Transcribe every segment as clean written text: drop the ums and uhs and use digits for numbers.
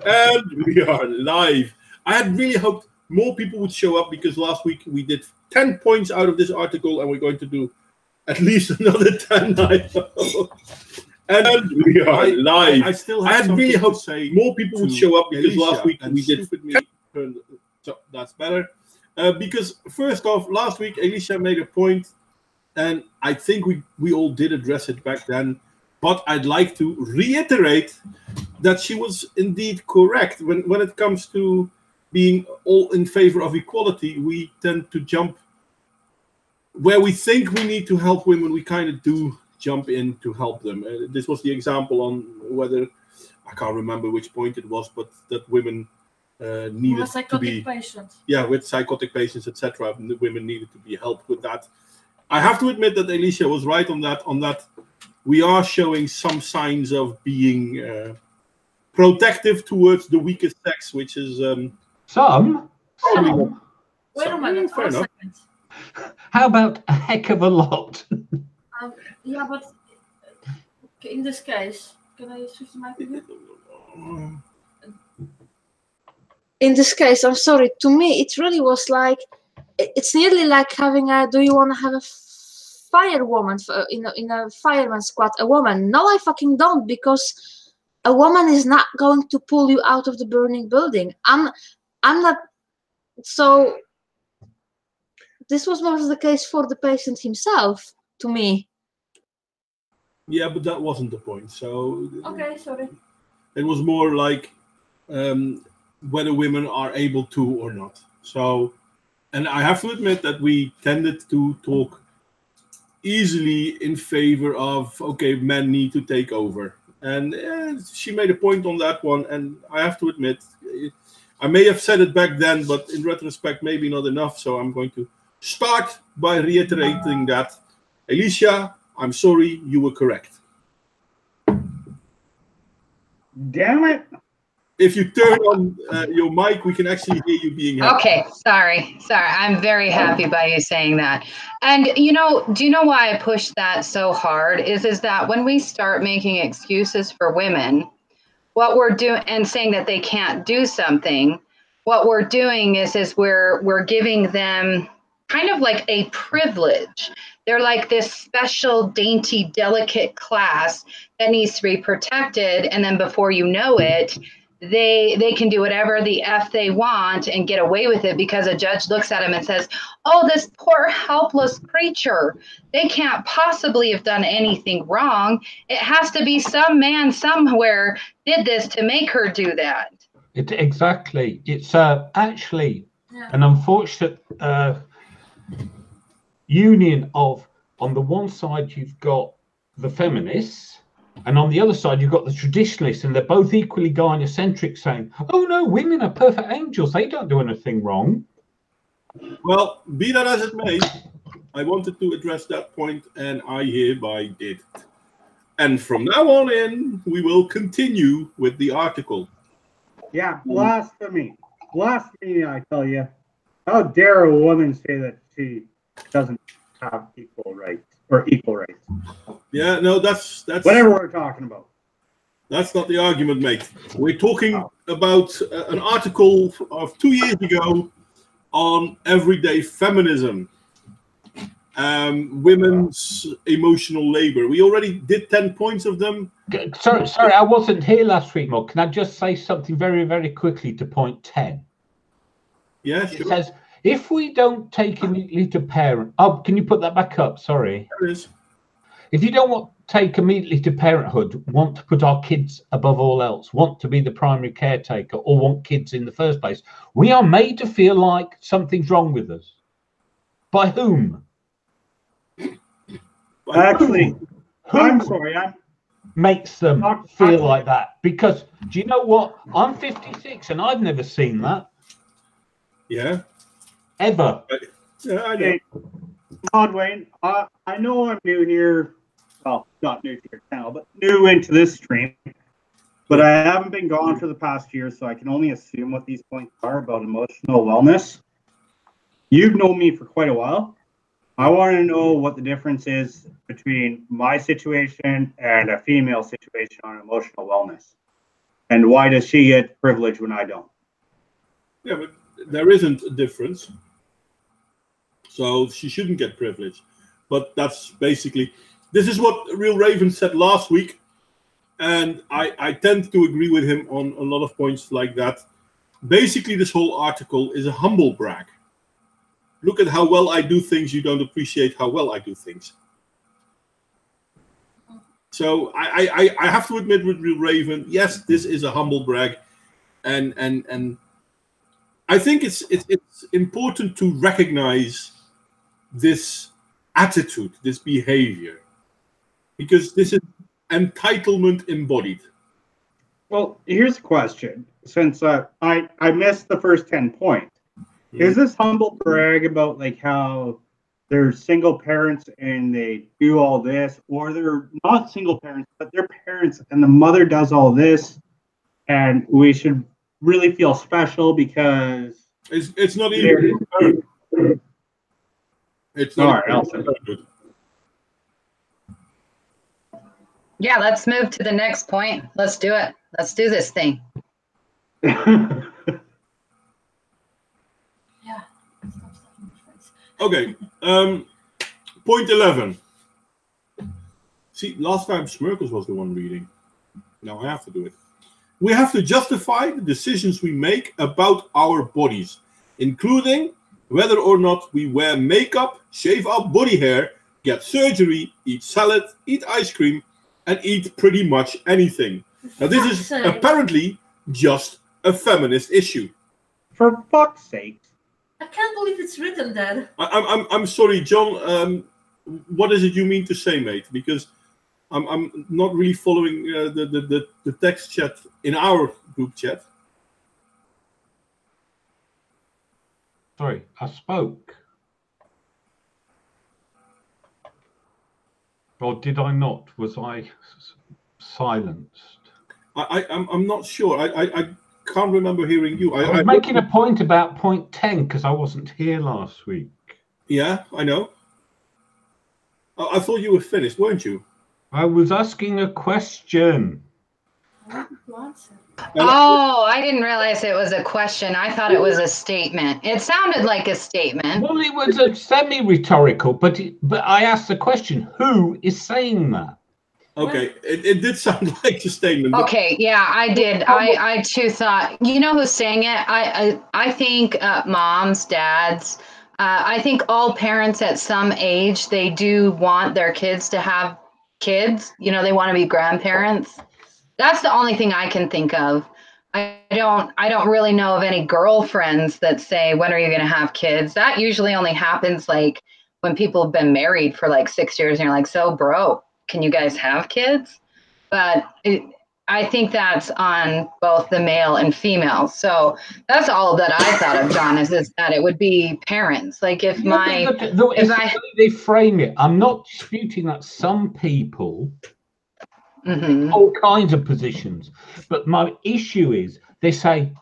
And we are live. I had really hoped more people would show up because last week we did 10 points out of this article and we're going to do at least another 10. And we are live. I still had really hoped more people would show up because last week we did 10. So that's better. Because first off, last week Alicia made a point, and I think we all did address it back then. But I'd like to reiterate that she was indeed correct. When it comes to being all in favor of equality, we tend to jump where we think we need to help women. We kind of do jump in to help them. This was the example on whether, I can't remember which point it was, but that women needed to be patients. Yeah, with psychotic patients, etc. Women needed to be helped with that. I have to admit that Alicia was right on that. We are showing some signs of being protective towards the weakest sex, which is some. Wait a minute. Fair enough. How about a heck of a lot? Yeah, but in this case, can I switch the mic again? In this case, I'm sorry. To me, it really was like, it's nearly like having a. Do you want to have a firewoman in a fireman squad? A woman? No, I fucking don't, because a woman is not going to pull you out of the burning building. I'm not. So this was more the case for the patient himself, to me. Yeah, but that wasn't the point. So okay, sorry. It was more like whether women are able to or not. So, and I have to admit that we tended to talk easily in favor of, okay, men need to take over. And she made a point on that one. And I have to admit, I may have said it back then, but in retrospect, maybe not enough. So I'm going to start by reiterating that. Alicia, I'm sorry, you were correct. Damn it. If you turn on your mic, we can actually hear you being happy. Okay, sorry. I'm very happy by you saying that. And do you know why I push that so hard is that when we start making excuses for women, what we're doing and saying that they can't do something, what we're doing is we're giving them kind of like a privilege. They're like this special, dainty, delicate class that needs to be protected. And then before you know it, they can do whatever the F they want and get away with it because a judge looks at them and says, oh, this poor helpless creature, they can't possibly have done anything wrong. It has to be some man somewhere did this to make her do that. Exactly. It's actually an unfortunate union of, on the one side, you've got the feminists, and on the other side, you've got the traditionalists, and they're both equally gynocentric, saying, oh, no, women are perfect angels. They don't do anything wrong. Well, be that as it may, I wanted to address that point, and I hereby did. And from now on in, we will continue with the article. Yeah, blasphemy. Blasphemy, I tell you. How dare a woman say that she doesn't have equal rights or equal rights? Yeah, no, that's whatever we're talking about. That's not the argument, mate. We're talking about an article of 2 years ago on everyday feminism, women's emotional labor. We already did 10 points of them. Sorry, I wasn't here last week, Mark. Can I just say something very, very quickly to point 10? Yeah, sure. It says, if we don't take immediately to parent... Oh, can you put that back up? Sorry. There it is. If you don't want to take immediately to parenthood, want to put our kids above all else, want to be the primary caretaker, or want kids in the first place, we are made to feel like something's wrong with us. By whom? Actually, I'm sorry. Makes them feel like that. Because, do you know what? I'm 56 and I've never seen that. Yeah. Ever. Yeah, I know. Modwain, I know I'm new here. Well, not new to your channel, but new into this stream. But I haven't been gone for the past year, so I can only assume what these points are about emotional wellness. You've known me for quite a while. I want to know what the difference is between my situation and a female situation on emotional wellness. And why does she get privilege when I don't? Yeah, but there isn't a difference. So she shouldn't get privilege. But that's basically, this is what Real Raven said last week. And I tend to agree with him on a lot of points like that. Basically, this whole article is a humble brag. Look at how well I do things. You don't appreciate how well I do things. So I have to admit with Real Raven, yes, this is a humble brag. And I think it's important to recognize this attitude, this behavior, because this is entitlement embodied. Well, here's a question. Since I missed the first 10 points, is this humble brag about like how they're single parents and they do all this, or they're not single parents, but they're parents and the mother does all this, and we should really feel special because it's not even it's not good. Yeah, let's move to the next point. Let's do it. Let's do this thing. Okay. Point 11. See, last time Smirkles was the one reading. Now I have to do it. We have to justify the decisions we make about our bodies, including whether or not we wear makeup, shave our body hair, get surgery, eat salad, eat ice cream, and eat pretty much anything. Now this is apparently just a feminist issue. For fuck's sake. I can't believe it's written there. I'm sorry, John. What is it you mean to say, mate? Because I'm not really following the text chat in our group chat. Sorry, I spoke. Or did I not? Was I silenced? I'm not sure. I can't remember hearing you. I was making a point about point 10 because I wasn't here last week. Yeah, I know. I thought you were finished, weren't you? I was asking a question. Oh, I didn't realize it was a question. I thought it was a statement. It sounded like a statement. Well, it was a semi-rhetorical, but I asked the question, who is saying that? Okay, it did sound like a statement. Okay, yeah, I did. I too thought, you know who's saying it? I think moms, dads, I think all parents at some age, they do want their kids to have kids. You know, they want to be grandparents. That's the only thing I can think of. I don't really know of any girlfriends that say, when are you going to have kids? That usually only happens like when people have been married for like 6 years and you're like, so bro, can you guys have kids? But I think that's on both the male and female. So that's all that I thought of, John, is that it would be parents. Like if they frame it, I'm not disputing that some people all kinds of positions, but my issue is they say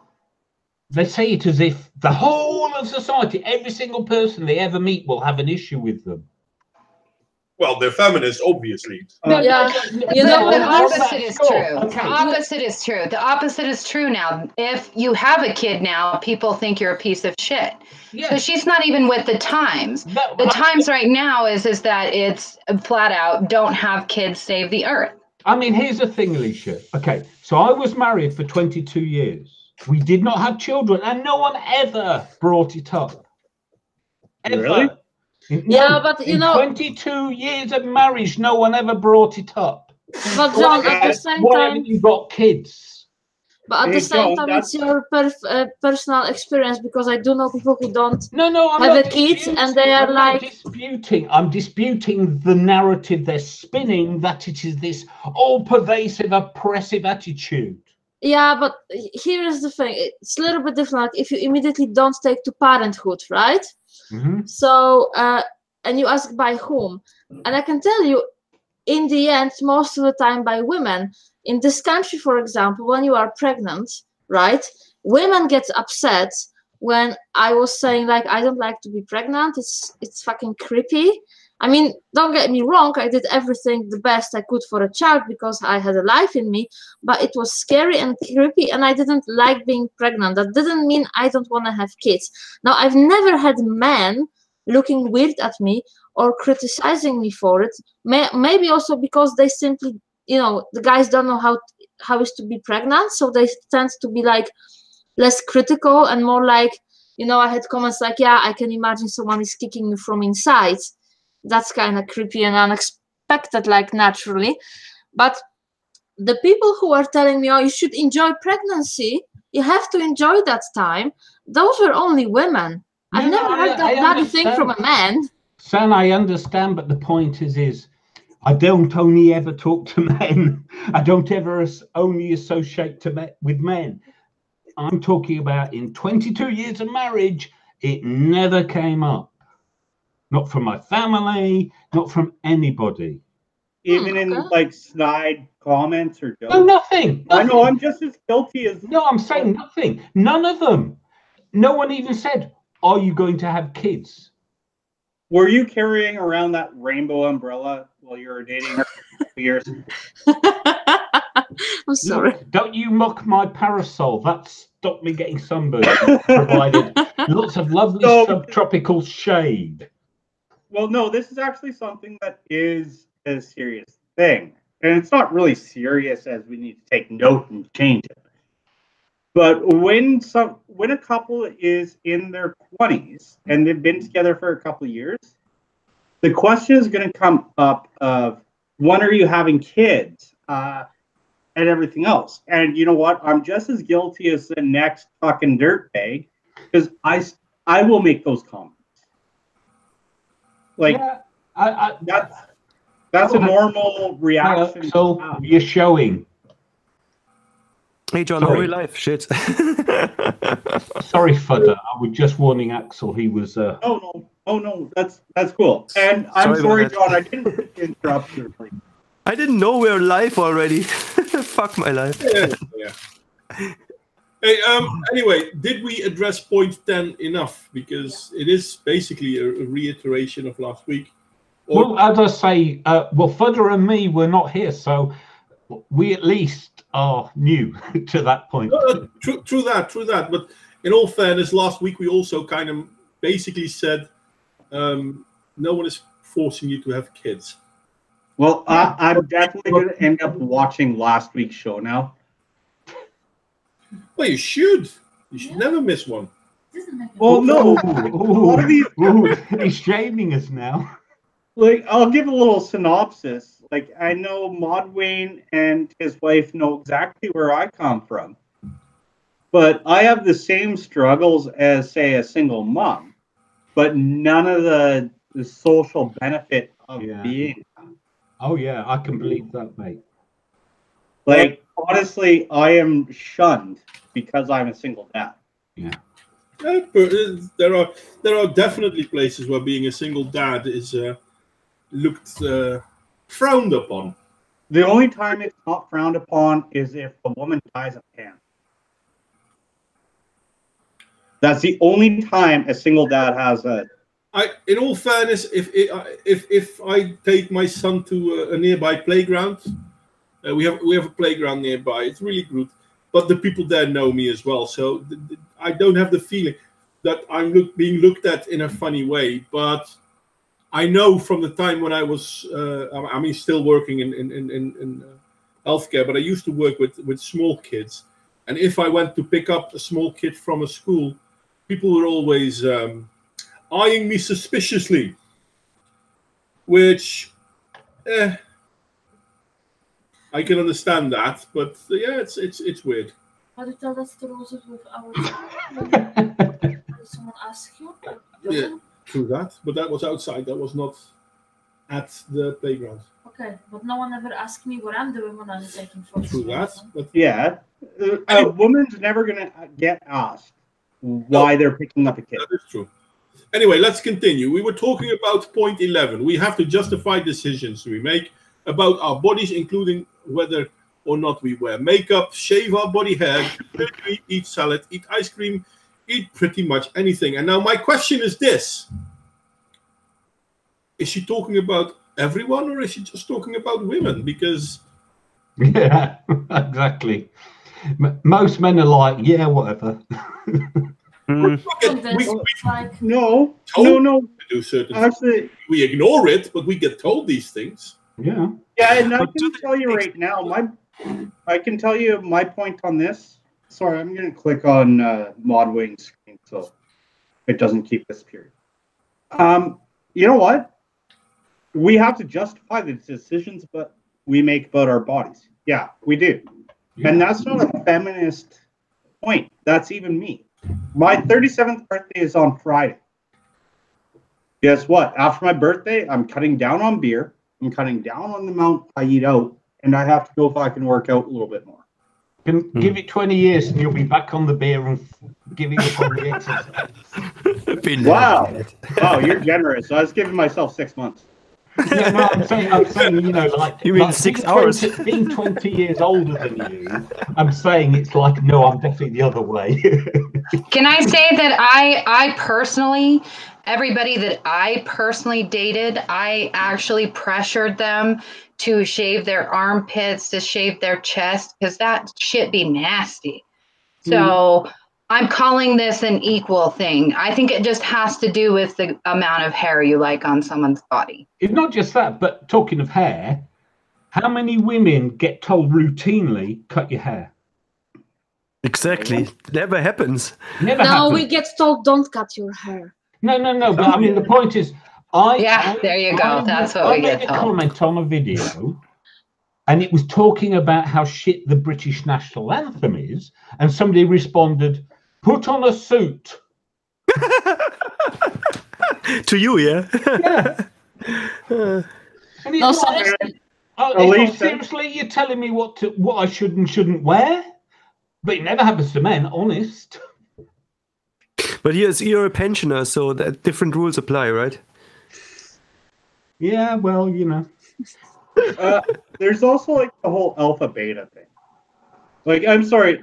it as if the whole of society, every single person they ever meet will have an issue with them. Well, they're feminists, obviously. The opposite is true. Okay. The opposite is true. The opposite is true now. If you have a kid now, people think you're a piece of shit. Yes. So she's not even with the times. The times right now is that it's flat out, don't have kids, save the earth. I mean, here's the thing, Alicia. Okay, so I was married for 22 years. We did not have children, and no one ever brought it up. Ever. Really? Yeah, but you know, 22 years of marriage, no one ever brought it up. But John, at the same time, you got kids. But at the same time, it's your personal experience, because I do know people who don't have a kid, and they are I'm disputing the narrative they're spinning, that it is this all-pervasive, oppressive attitude. Yeah, but here is the thing. It's a little bit different. Like if you immediately don't take to parenthood, right? So, and you ask by whom? And I can tell you, in the end, most of the time by women. In this country, for example, when you are pregnant, right, women get upset when I was saying, like, I don't like to be pregnant. It's fucking creepy. I mean, don't get me wrong, I did everything the best I could for a child because I had a life in me, but it was scary and creepy, and I didn't like being pregnant. That didn't mean I don't want to have kids. Now, I've never had men looking weird at me or criticizing me for it. Maybe also because they simply, you know, the guys don't know how is to be pregnant, so they tend to be like less critical and more like, you know, I had comments like, yeah, I can imagine someone is kicking you from inside. That's kind of creepy and unexpected, like naturally. But the people who are telling me, oh, you should enjoy pregnancy, you have to enjoy that time, those were only women. I've never heard that bloody thing from a man. San, I understand, but the point is I don't only ever talk to men. I don't ever only associate with men. I'm talking about in 22 years of marriage, it never came up. Not from my family, not from anybody. Even in like snide comments or jokes? No, nothing. I know, I'm just as guilty as... No, I'm saying nothing. None of them. No one even said, are you going to have kids? Were you carrying around that rainbow umbrella while you were dating her for 2 years? I'm sorry. No, don't you mock my parasol. That stopped me getting sunburned. Provided lots of lovely subtropical shade. Well, no, this is actually something that is a serious thing. And it's not really serious as we need to take note and change it. But when a couple is in their 20s and they've been together for a couple of years, the question is going to come up of, when are you having kids? And everything else. And you know what? I'm just as guilty as the next fucking dirtbag, because I will make those comments. Like, yeah, that's a normal reaction. So you're showing. Hey John, how are you live? Shit. Sorry, Fudder. I was just warning Axel. He was. Oh no, that's cool. And I'm sorry, John. I didn't interrupt you. I didn't know we were live already. Fuck my life. Yeah. Hey, anyway, did we address point 10 enough? Because it is basically a reiteration of last week. Well, as I say, well, Fudder and me were not here, so we at least are new to that point. True that. But in all fairness, last week we also kind of basically said no one is forcing you to have kids. Well, I'm definitely going to end up watching last week's show now. Well, you should. You should never miss one. Well, no. He's shaming us now. Like, I'll give a little synopsis. Like, I know Modwain and his wife know exactly where I come from. But I have the same struggles as, say, a single mom. But none of the social benefit of being. Oh, yeah, I can believe that, mate. Like, honestly, I am shunned because I'm a single dad. Yeah. There are definitely places where being a single dad is looked frowned upon. The only time it's not frowned upon is if a woman ties a pan. That's the only time a single dad has a... in all fairness, if I take my son to a nearby playground, we have a playground nearby. It's really good, but the people there know me as well, so I don't have the feeling that I'm being looked at in a funny way. But I know from the time when I was, still working in healthcare, but I used to work with small kids, and if I went to pick up a small kid from a school, people were always eyeing me suspiciously, which I can understand that, but yeah, it's weird. How do you tell that story with our did someone ask you? Yeah, true that, but that was outside. That was not at the playground. Okay, but no one ever asked me what I'm doing when I'm taking photos. True that, but yeah, a woman's never gonna get asked why they're picking up a kid. That is true. Anyway, let's continue. We were talking about point 11. We have to justify decisions we make about our bodies, including whether or not we wear makeup, shave our body hair, eat salad, eat ice cream, eat pretty much anything. And now my question is this. is she talking about everyone, or is she just talking about women? Because yeah, exactly. Most men are like, yeah, whatever. No. Do certain actually, we ignore it, but we get told these things. Yeah. Yeah, and I can tell you right now, I can tell you my point on this. Sorry, I'm going to click on Modwain's screen so it doesn't keep disappearing. You know what? We have to justify the decisions but we make about our bodies. Yeah, we do. Yeah. And that's not a feminist point. That's even me. My 37th birthday is on Friday. Guess what? After my birthday, I'm cutting down on beer. I'm cutting down on the amount I eat out. And I have to go back and work out a little bit more. Give it 20 years and you'll be back on the beer and giving up on the exercise. Wow. Wow, you're generous. I was giving myself 6 months. Yeah, no, I'm saying, you know, like, you mean 6 hours? Being 20 years older than you, I'm saying it's like, no, I'm definitely the other way. Can I say that I personally, everybody that I personally dated, I actually pressured them to shave their armpits, to shave their chest, because that shit be nasty. So I'm calling this an equal thing. I think it just has to do with the amount of hair you like on someone's body. It's not just that, but talking of hair, how many women get told routinely, cut your hair? Exactly. Never happens. Never happens. We get told, don't cut your hair. No, but I mean, the point is, there you go. That's what we get told. I made a comment on a video, and it was talking about how shit the British national anthem is, and somebody responded, put on a suit. To you, yeah? Yeah. No, seriously. Seriously, you're telling me what I should and shouldn't wear? But it never happens to men, honest. But you're a pensioner, so that different rules apply, right? Yeah, well, you know. There's also like the whole alpha beta thing. Like, I'm sorry,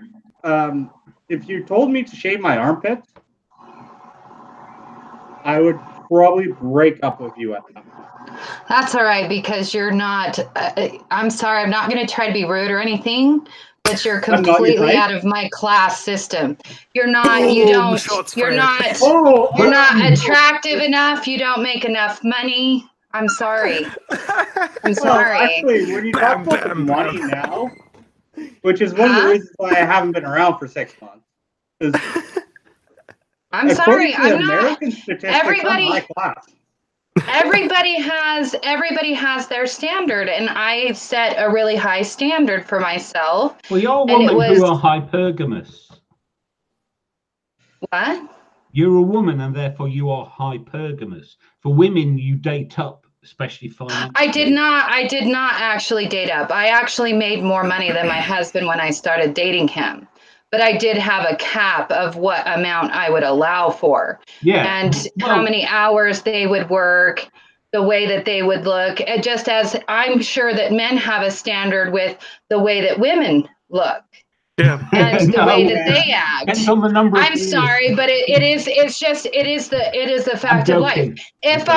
if you told me to shave my armpits, I would probably break up with you at that point. That's all right, because you're not, I'm sorry, I'm not going to try to be rude or anything, but you're completely out of my class system. You're not, you're not attractive enough. You don't make enough money. I'm sorry. I'm sorry. Actually, when you talk about the money now, which is one of the reasons why I haven't been around for 6 months. I'm sorry. I'm not. Everybody has their standard, and I set a really high standard for myself. Well, you're a woman who are hypergamous. What? You're a woman, and therefore you are hypergamous. For women, you date up, especially financially. I did not actually date up. I actually made more money than my husband when I started dating him. But I did have a cap of what amount I would allow for. Yeah. And how many hours they would work, the way that they would look. Just as I'm sure that men have a standard with the way that women look. Yeah. And the way that they act. Depends on the number of I'm sorry, but it is the fact of life. If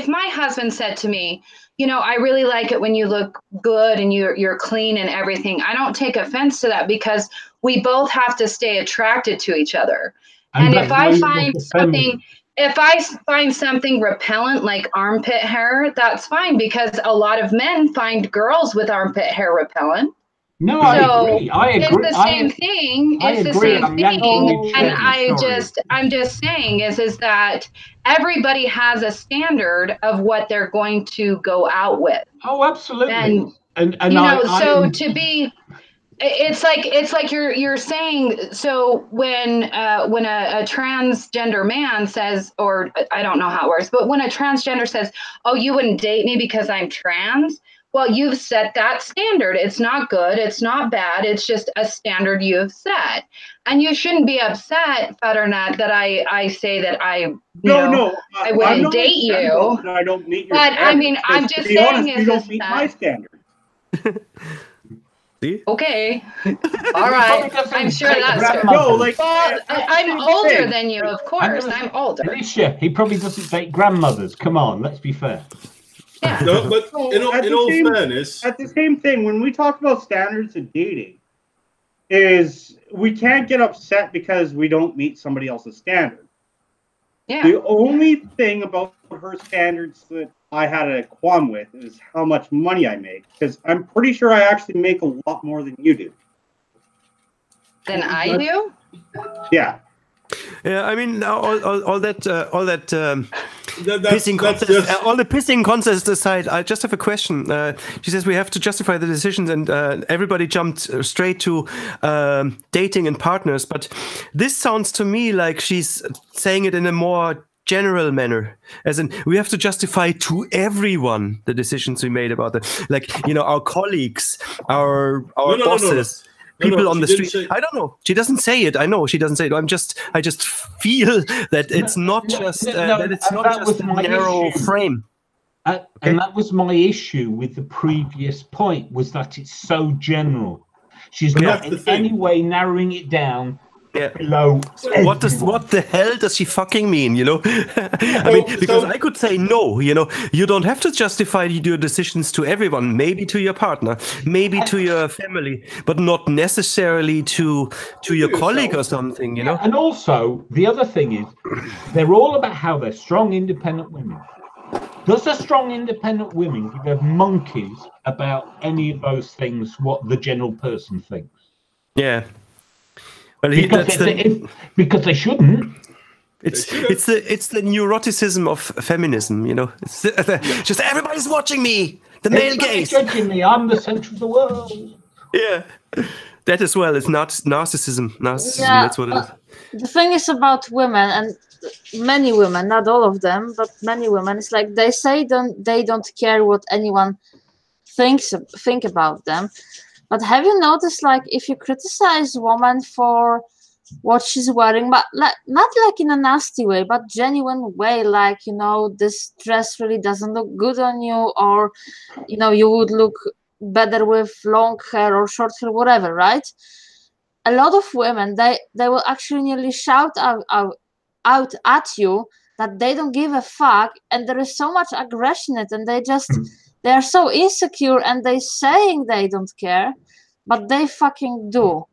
my husband said to me, you know, I really like it when you look good and you're clean and everything, I don't take offense to that, because we both have to stay attracted to each other. And if I find something repellent like armpit hair, that's fine, because a lot of men find girls with armpit hair repellent. No, I agree. It's the same thing. It's the same thing. And I'm just saying is that everybody has a standard of what they're going to go out with. Oh, absolutely. And you know, to be, it's like you're saying. So when a transgender man says, or I don't know how it works, but when a transgender says, "Oh, you wouldn't date me because I'm trans," well, you've set that standard. It's not good. It's not bad. It's just a standard you've set. And you shouldn't be upset, Fatternat, that I say that I wouldn't date you. I don't meet your but standard. I mean, I'm just saying you don't meet my standard. See? Okay. All right. I'm sure that's true. No, like, well, I'm older than you, of course. I'm older. Alicia, he probably doesn't date grandmothers. Come on, let's be fair. Yeah. No, but in all fairness, at the same thing, when we talk about standards of dating, is we can't get upset because we don't meet somebody else's standard. Yeah. The only thing about her standards that I had a qualm with is how much money I make, because I'm pretty sure I actually make a lot more than you do. Than I do? Yeah. Yeah, I mean, all that pissing contest, all the pissing contest aside, I just have a question. She says we have to justify the decisions, and everybody jumped straight to dating and partners. But this sounds to me like she's saying it in a more general manner, as in we have to justify to everyone the decisions we made about it, like our colleagues, our bosses. People on the street. I don't know. She doesn't say it. I know she doesn't say it. I just feel that it's not just that it's not just a narrow frame. And that was my issue with the previous point, was that it's so general. She's not in any way narrowing it down. Below. What the hell does she fucking mean? I mean, because I could say no. You don't have to justify your decisions to everyone. Maybe to your partner, maybe to your family, but not necessarily to your colleague or something. And also, the other thing is, they're all about how they're strong, independent women. Does a strong, independent woman give a monkeys about any of those things? What the general person thinks? Yeah. Well, because they shouldn't. It's the neuroticism of feminism, It's just everybody's watching me. The male gaze. Judging me. I'm the center of the world. Yeah, that as well. It's not narcissism. Yeah, that's what it is. The thing is about women, and many women, not all of them, but many women, it's like they say they don't care what anyone think about them. But have you noticed, like, if you criticize a woman for what she's wearing, but not like in a nasty way, but genuine way, like, this dress really doesn't look good on you, or, you would look better with long hair or short hair, whatever, right? A lot of women, they will actually nearly shout out at you that they don't give a fuck, and there is so much aggression in it, and they are so insecure, and they saying they don't care, but they fucking do.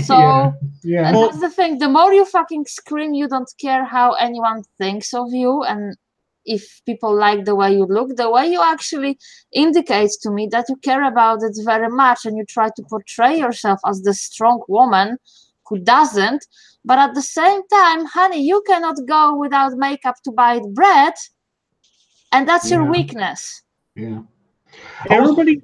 So and that's the thing. The more you fucking scream you don't care how anyone thinks of you, and if people like the way you look, the way you actually indicate to me that you care about it very much, and you try to portray yourself as the strong woman who doesn't. But at the same time, honey, you cannot go without makeup to buy bread, and that's your weakness. Yeah. Everybody,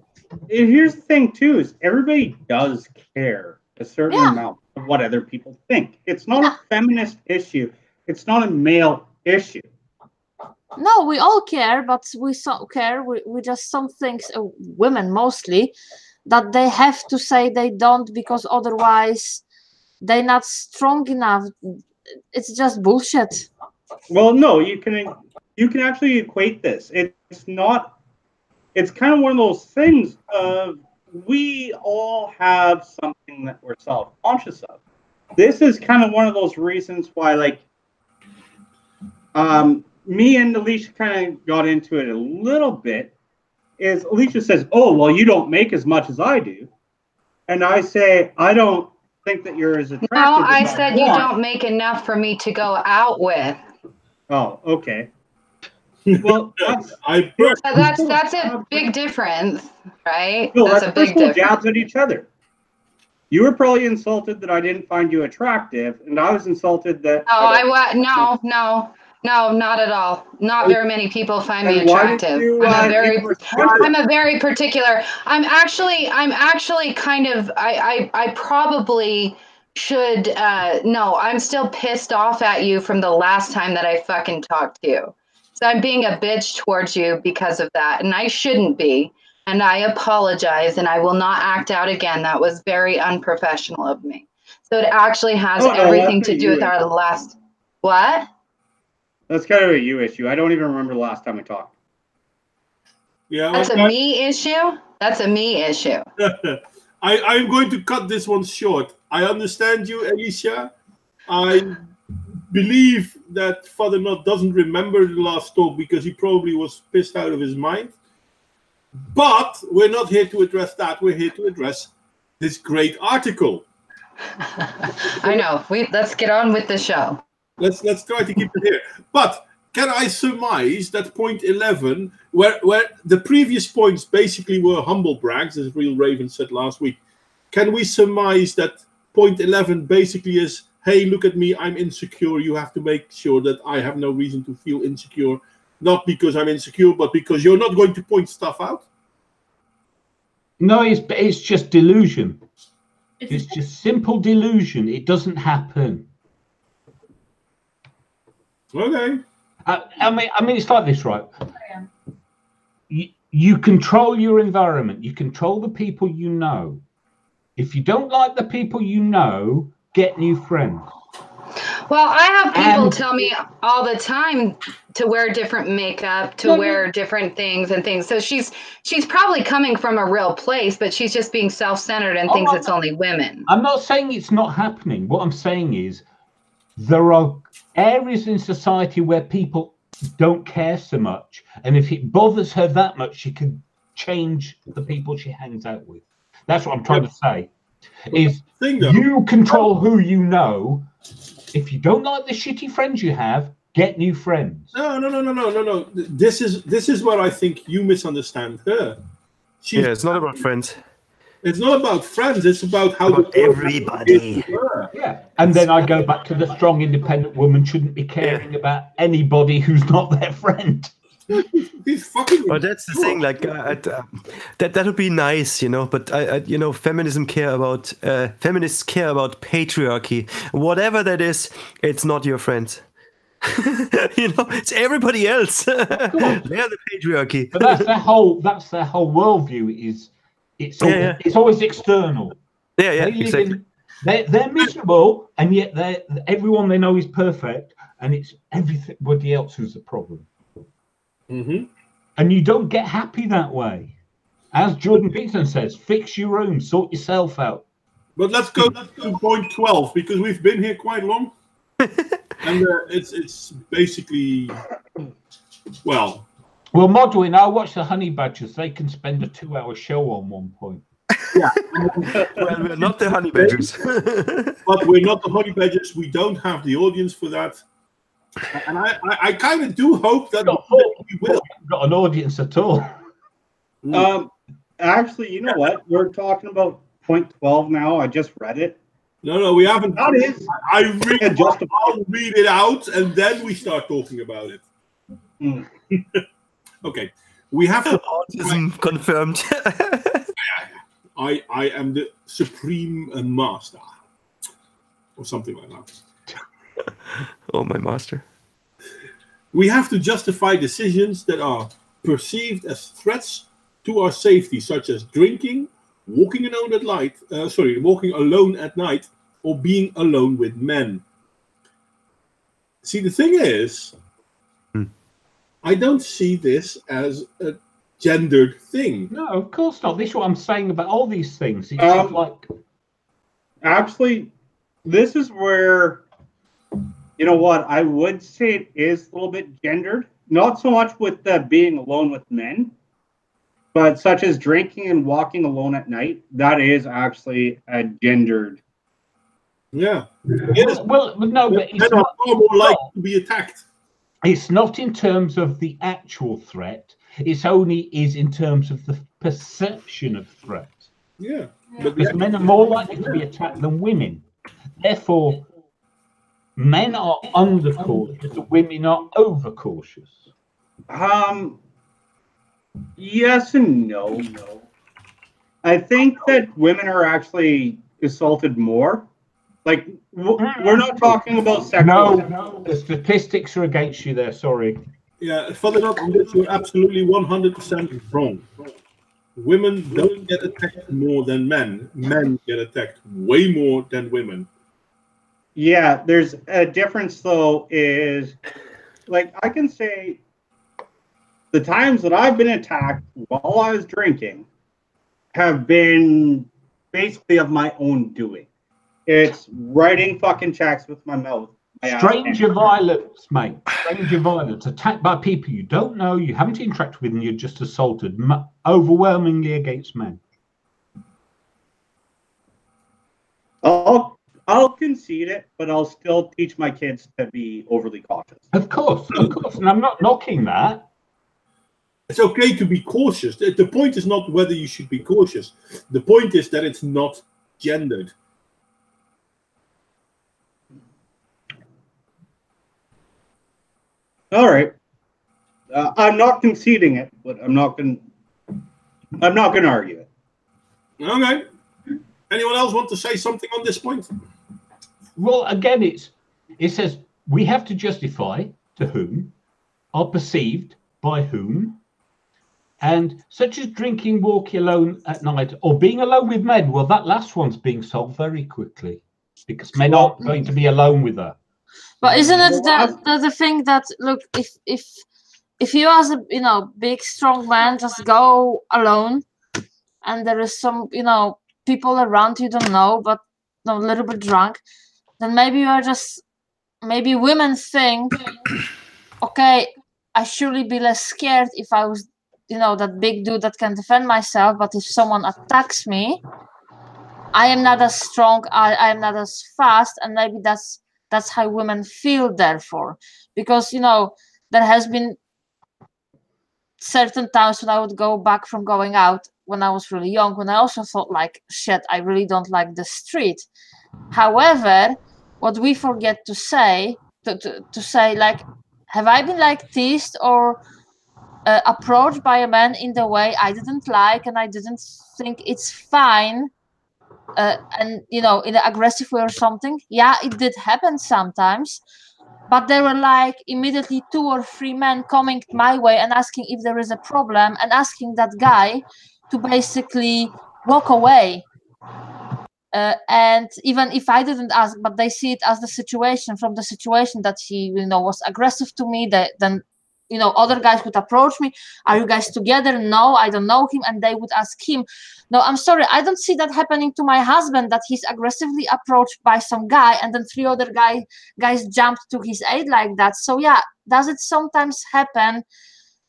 here's the thing too, is everybody does care a certain amount of what other people think. It's not a feminist issue. It's not a male issue. No, we all care, but we care. We just some things, women mostly, that they have to say they don't, because otherwise they're not strong enough. It's just bullshit. Well, no, you can actually equate this. It's not. It's kind of one of those things of we all have something that we're self-conscious of. This is kind of one of those reasons why, like, me and Alicia kind of got into it a little bit. Is Alicia says, "Oh, well, you don't make as much as I do," and I say, "I don't think that you're as attractive." No, I said you don't make enough for me to go out with. Oh, okay. Well, that's a big difference, right? No, that's a big difference. Jabs at each other. You were probably insulted that I didn't find you attractive, and I was insulted that. No, not at all. Not very many people find me attractive. I'm a very particular. I'm actually kind of. I probably should. No, I'm still pissed off at you from the last time that I fucking talked to you. So I'm being a bitch towards you because of that, and I shouldn't be. And I apologize, and I will not act out again. That was very unprofessional of me. So it actually has everything to do with our last. What? That's kind of a you issue. I don't even remember the last time we talked. Yeah, that's a me issue. That's a me issue. I'm going to cut this one short. I understand you, Alicia. I believe that Father Not doesn't remember the last talk because he probably was pissed out of his mind. But we're not here to address that. We're here to address this great article. I know. Let's get on with the show. Let's try to keep it here. But can I surmise that point 11, where the previous points basically were humble brags, as Real Raven said last week, can we surmise that point 11 basically is, hey, look at me, I'm insecure. You have to make sure that I have no reason to feel insecure. Not because I'm insecure, but because you're not going to point stuff out? No, it's just delusion. It's just simple delusion. It doesn't happen. Okay. I mean, it's like this, right? You control your environment. You control the people you know. If you don't like the people you know, get new friends. Well, I have people tell me all the time to wear different makeup, to wear different things and things. So she's probably coming from a real place, but she's just being self-centered and thinks it's only women. I'm not saying it's not happening. What I'm saying is there are areas in society where people don't care so much. And if it bothers her that much, she can change the people she hangs out with. That's what I'm trying to say. Is you control who you know. If you don't like the shitty friends you have, get new friends. No. This is where I think you misunderstand her. It's not about friends. It's not about friends. It's about how everybody. Yeah, and then I go back to the strong, independent woman shouldn't be caring about anybody who's not their friend. But that's the thing. Like that would be nice, you know. But feminists care about patriarchy. Whatever that is, it's not your friends. It's everybody else. They're the patriarchy. But that's their whole worldview. It's always external. Yeah, exactly. They're miserable, and yet everyone they know is perfect, and it's everybody else who's the problem. Mm-hmm. And you don't get happy that way. As Jordan Peterson says, fix your room, sort yourself out. But let's go to point 12, because we've been here quite long. And it's basically, well, Modwain, I watch the Honey Badgers. They can spend a 2-hour show on one point. Yeah. Well, we're not the Honey Badgers. But we're not the Honey Badgers. We don't have the audience for that. And I kind of do hope that we will. Got an audience at all. Actually, you know what? We're talking about point 12 now. I just read it. No, we haven't. That is. I'll read it out, and then we start talking about it. Mm. Okay. We have to. Autism confirmed. I am the supreme master, or something like that. Oh, my master. We have to justify decisions that are perceived as threats to our safety, such as drinking, walking alone at night, or being alone with men. See, the thing is, I don't see this as a gendered thing. No, of course not. This is what I'm saying about all these things. It's actually, this is where, you know what, I would say it is a little bit gendered. Not so much with being alone with men, but such as drinking and walking alone at night. That is actually a gendered. Yeah. Well, no, but it's not far more likely to be attacked. It's not in terms of the actual threat. It's only in terms of the perception of threat. Yeah. Because men are more likely to be attacked than women. Therefore, men are undercautious, women are overcautious. Yes and no. I think that women are actually assaulted more. Like, we're not talking about sexual. No, the statistics are against you there, sorry. Yeah, Father Not, you're absolutely 100% wrong. Women don't get attacked more than men. Men get attacked way more than women. Yeah, there's a difference, though, is, like, I can say the times that I've been attacked while I was drinking have been basically of my own doing. It's writing fucking checks with my mouth. Stranger violence, mate. Stranger violence. Attacked by people you don't know, you haven't interacted with, and you're just assaulted. Overwhelmingly against men. I'll concede it, but I'll still teach my kids to be overly cautious. Of course, and I'm not knocking that. It's okay to be cautious. The point is not whether you should be cautious. The point is that it's not gendered. All right, I'm not conceding it, but I'm not gonna argue it. Okay. Anyone else want to say something on this point? Well, again, it says we have to justify to whom, are perceived by whom, and such as drinking, walking alone at night, or being alone with men. Well, that last one's being solved very quickly because men aren't going to be alone with her. But isn't it the thing that, look, if you as a big strong man just go alone, and there is some people around you don't know, but a little bit drunk, then maybe you are just, maybe women think, okay, I surely be less scared if I was that big dude that can defend myself, but if someone attacks me, I am not as strong, I am not as fast, and maybe that's how women feel, therefore. Because there has been certain times when I would go back from going out when I was really young, when I also thought like, shit, I really don't like the street. However, what we forget to say, to say, like, have I been like teased or approached by a man in the way I didn't like, and I didn't think it's fine, and in an aggressive way or something? Yeah, it did happen sometimes, but there were like immediately 2 or 3 men coming my way and asking if there is a problem, and asking that guy to basically walk away. And even if I didn't ask, but they see it as the situation, from the situation that he was aggressive to me, then other guys would approach me. Are you guys together? No, I don't know him. And they would ask him. No, I'm sorry, I don't see that happening to my husband, that he's aggressively approached by some guy and then 3 other guys jumped to his aid like that. So yeah, does it sometimes happen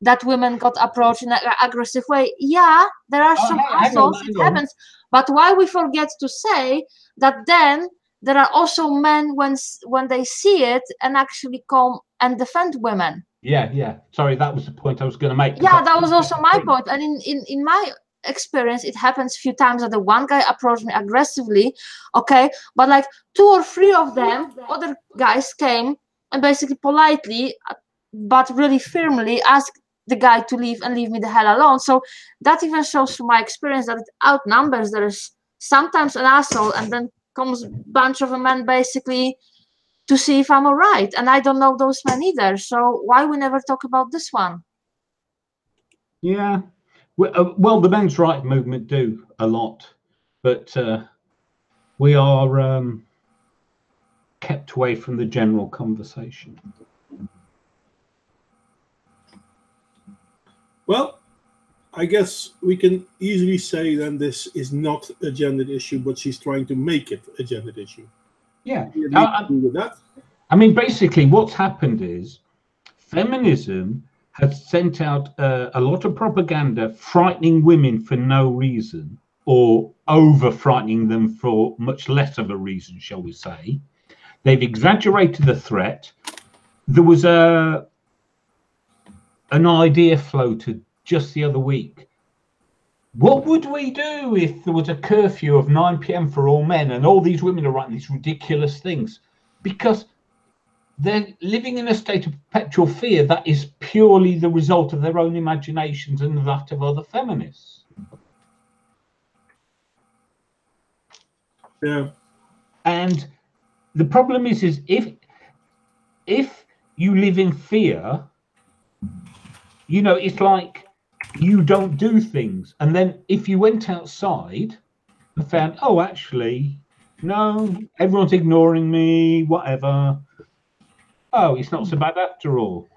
that women got approached in an aggressive way? Yeah, there are some assholes, it happens. But why we forget to say that then there are also men when they see it and actually come and defend women. Yeah. Sorry, that was the point I was going to make. Yeah, that was also my point. And in my experience, it happens a few times that the one guy approached me aggressively, okay, but like 2 or 3 of them, other guys came and basically politely, but really firmly asked the guy to leave and leave me the hell alone. So that even shows from my experience that it outnumbers. There is sometimes an asshole, and then comes a bunch of men basically to see if I'm all right. And I don't know those men either. So why we never talk about this one? Yeah. Well, the men's rights movement do a lot, but we are kept away from the general conversation. Well, I guess we can easily say then this is not a gendered issue, but she's trying to make it a gendered issue. Yeah. With that? I mean, basically what's happened is feminism has sent out a lot of propaganda frightening women for no reason, or over frightening them for much less of a reason, shall we say. They've exaggerated the threat. There was an idea floated just the other week. What would we do if there was a curfew of 9 p.m. for all men, and all these women are writing these ridiculous things? Because they're living in a state of perpetual fear that is purely the result of their own imaginations and that of other feminists. Yeah. And the problem is if you live in fear, it's like you don't do things. And then if you went outside and found, oh, actually, no, everyone's ignoring me, whatever. Oh, it's not so bad after all.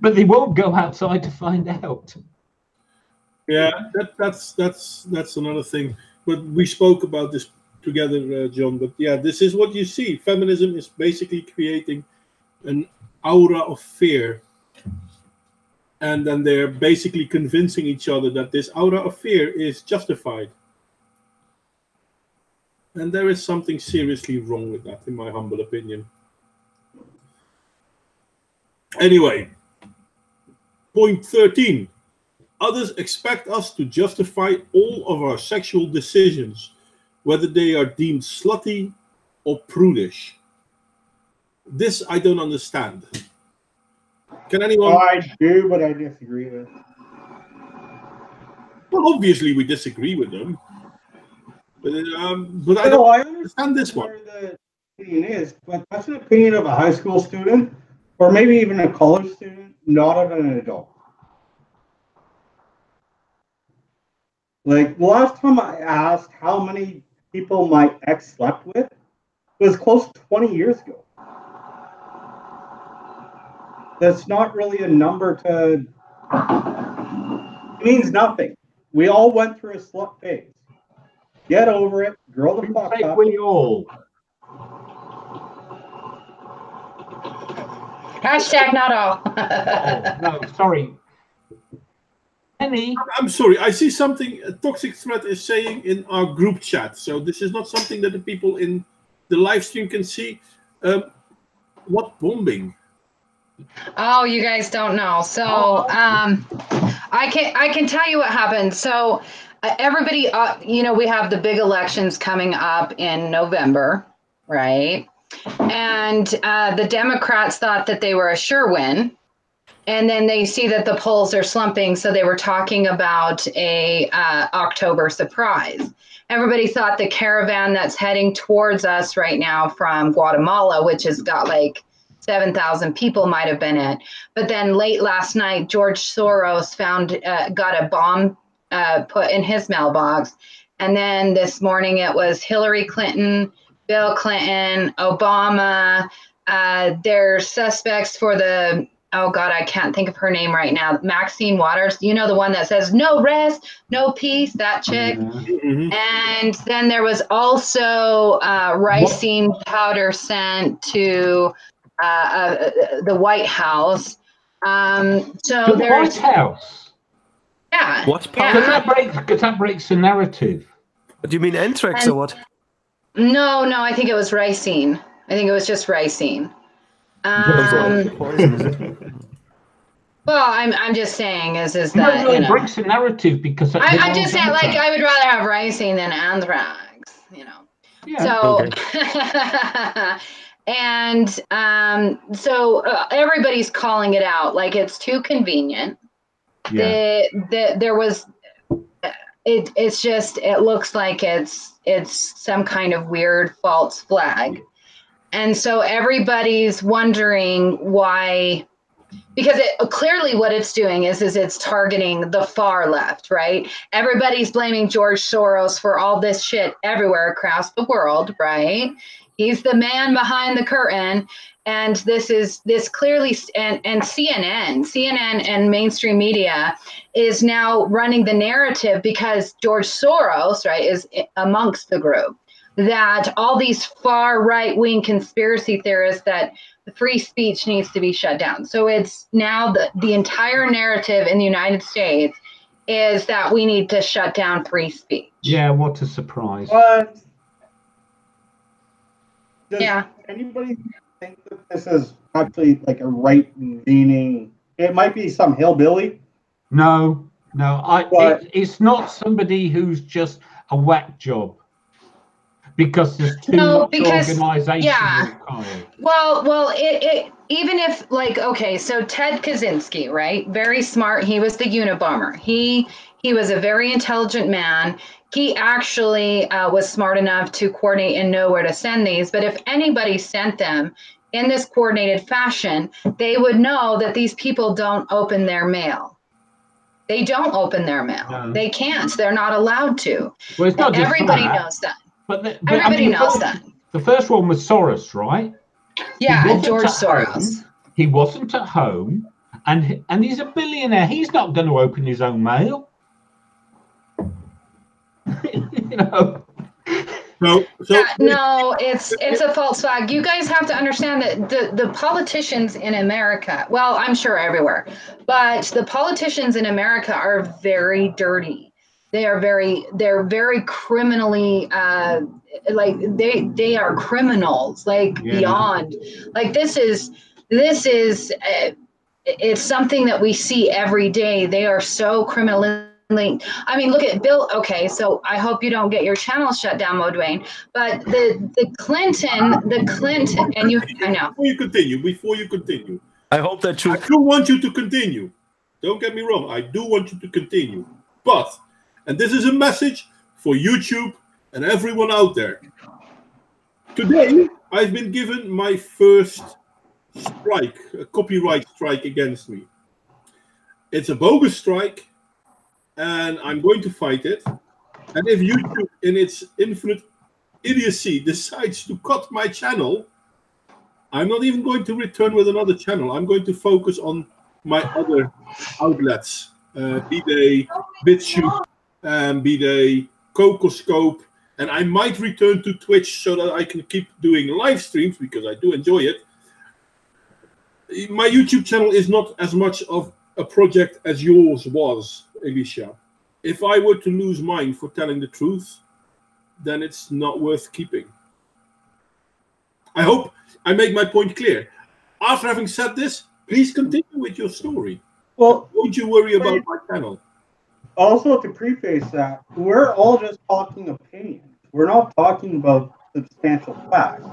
But they won't go outside to find out. Yeah, that's another thing. but we spoke about this together, John. But yeah, this is what you see. Feminism is basically creating an aura of fear. And then they're basically convincing each other that this aura of fear is justified. And there is something seriously wrong with that, in my humble opinion. Anyway, point 13. Others expect us to justify all of our sexual decisions, whether they are deemed slutty or prudish. This I don't understand. Can anyone? Oh, I do, but I disagree with. Well, obviously we disagree with them, but I No, don't I understand this one. Where the opinion is, but that's an opinion of a high school student, or maybe even a college student, not of an adult. Like the last time I asked how many people my ex slept with was close to 20 years ago. That's not really a number to. It means nothing. We all went through a slut phase. Get over it. Grow the fuck up. We all. Hashtag not all. No, sorry. Penny. I'm sorry. I see something a toxic thread is saying in our group chat. So this is not something that the people in the live stream can see. What bombing? Oh, you guys don't know. So I can tell you what happened. So everybody, we have the big elections coming up in November, right? And the Democrats thought that they were a sure win. And then they see that the polls are slumping. So they were talking about a October surprise. Everybody thought the caravan that's heading towards us right now from Guatemala, which has got like 7,000 people might have been it. But then late last night, George Soros got a bomb put in his mailbox. And then this morning it was Hillary Clinton, Bill Clinton, Obama. They're suspects for the, oh God, I can't think of her name right now. Maxine Waters, the one that says no rest, no peace, that chick. Mm-hmm. And then there was also ricin powder sent to the White House. So the White House. Yeah. What part? Because that breaks the narrative. Do you mean anthrax or what? No, I think it was ricin. I think it was just ricin. Poison, is it? Well, I'm just saying is that it breaks the narrative because I'm just saying like I would rather have ricin than anthrax. Yeah. So. Okay. And so everybody's calling it out like it's too convenient. Yeah. There was it's just it looks like it's some kind of weird false flag. And so everybody's wondering why, because clearly what it's doing is it's targeting the far left, right? Everybody's blaming George Soros for all this shit everywhere across the world, right? He's the man behind the curtain. And this clearly, and CNN and mainstream media is now running the narrative because George Soros, right, is amongst the group, that all these far right-wing conspiracy theorists that the free speech needs to be shut down. So it's now the entire narrative in the United States is that we need to shut down free speech. Yeah, what a surprise. What? Does anybody think that this is actually like a right-leaning? It might be some hillbilly. No. It's not somebody who's just a whack job. Because there's too much organization. Yeah. Well, it even if like so Ted Kaczynski, right? Very smart. He was the Unabomber. He was a very intelligent man. He actually was smart enough to coordinate and know where to send these. But if anybody sent them in this coordinated fashion, they would know that these people don't open their mail. They don't open their mail. No. They can't. They're not allowed to. Well, it's not just everybody knows that. But everybody knows that. The first one was Soros, right? Yeah, George Soros. He wasn't at home, and he's a billionaire. He's not going to open his own mail. You know. No, it's a false flag. You guys have to understand that the politicians in America, well, I'm sure everywhere, but the politicians in America are very dirty. They're very criminally like they are criminals, like beyond. Like this is it's something that we see every day. They are so criminally. I mean, look at Bill. Okay, so I hope you don't get your channel shut down, Modwain. But the Clinton, and you, I know. Before you continue, I hope that too. I do want you to continue. Don't get me wrong. I do want you to continue. But, and this is a message for YouTube and everyone out there. Today, I've been given my first strike, a copyright strike against me. It's a bogus strike. And I'm going to fight it. And if YouTube, in its infinite idiocy, decides to cut my channel, I'm not even going to return with another channel. I'm going to focus on my other outlets, be they BitChute, be they Cocoscope, and I might return to Twitch so that I can keep doing live streams because I do enjoy it. My YouTube channel is not as much of a project as yours was, Alicia. If I were to lose mine for telling the truth, then it's not worth keeping. I hope I make my point clear. After having said this, please continue with your story. Well, don't you worry about my channel. Also, to preface that, we're all just talking opinions. We're not talking about substantial facts.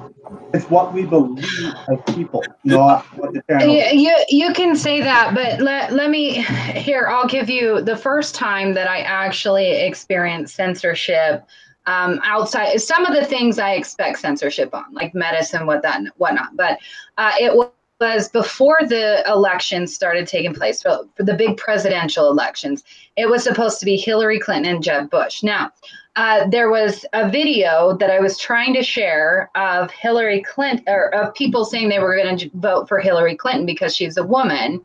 It's what we believe as people, not what the channel. You can say that, but let me here. I'll give you the first time that I actually experienced censorship outside. Some of the things I expect censorship on, like medicine, whatnot. But it was before the elections started taking place for the big presidential elections. It was supposed to be Hillary Clinton and Jeb Bush. Now. There was a video that I was trying to share of Hillary Clinton, or of people saying they were going to vote for Hillary Clinton because she's a woman.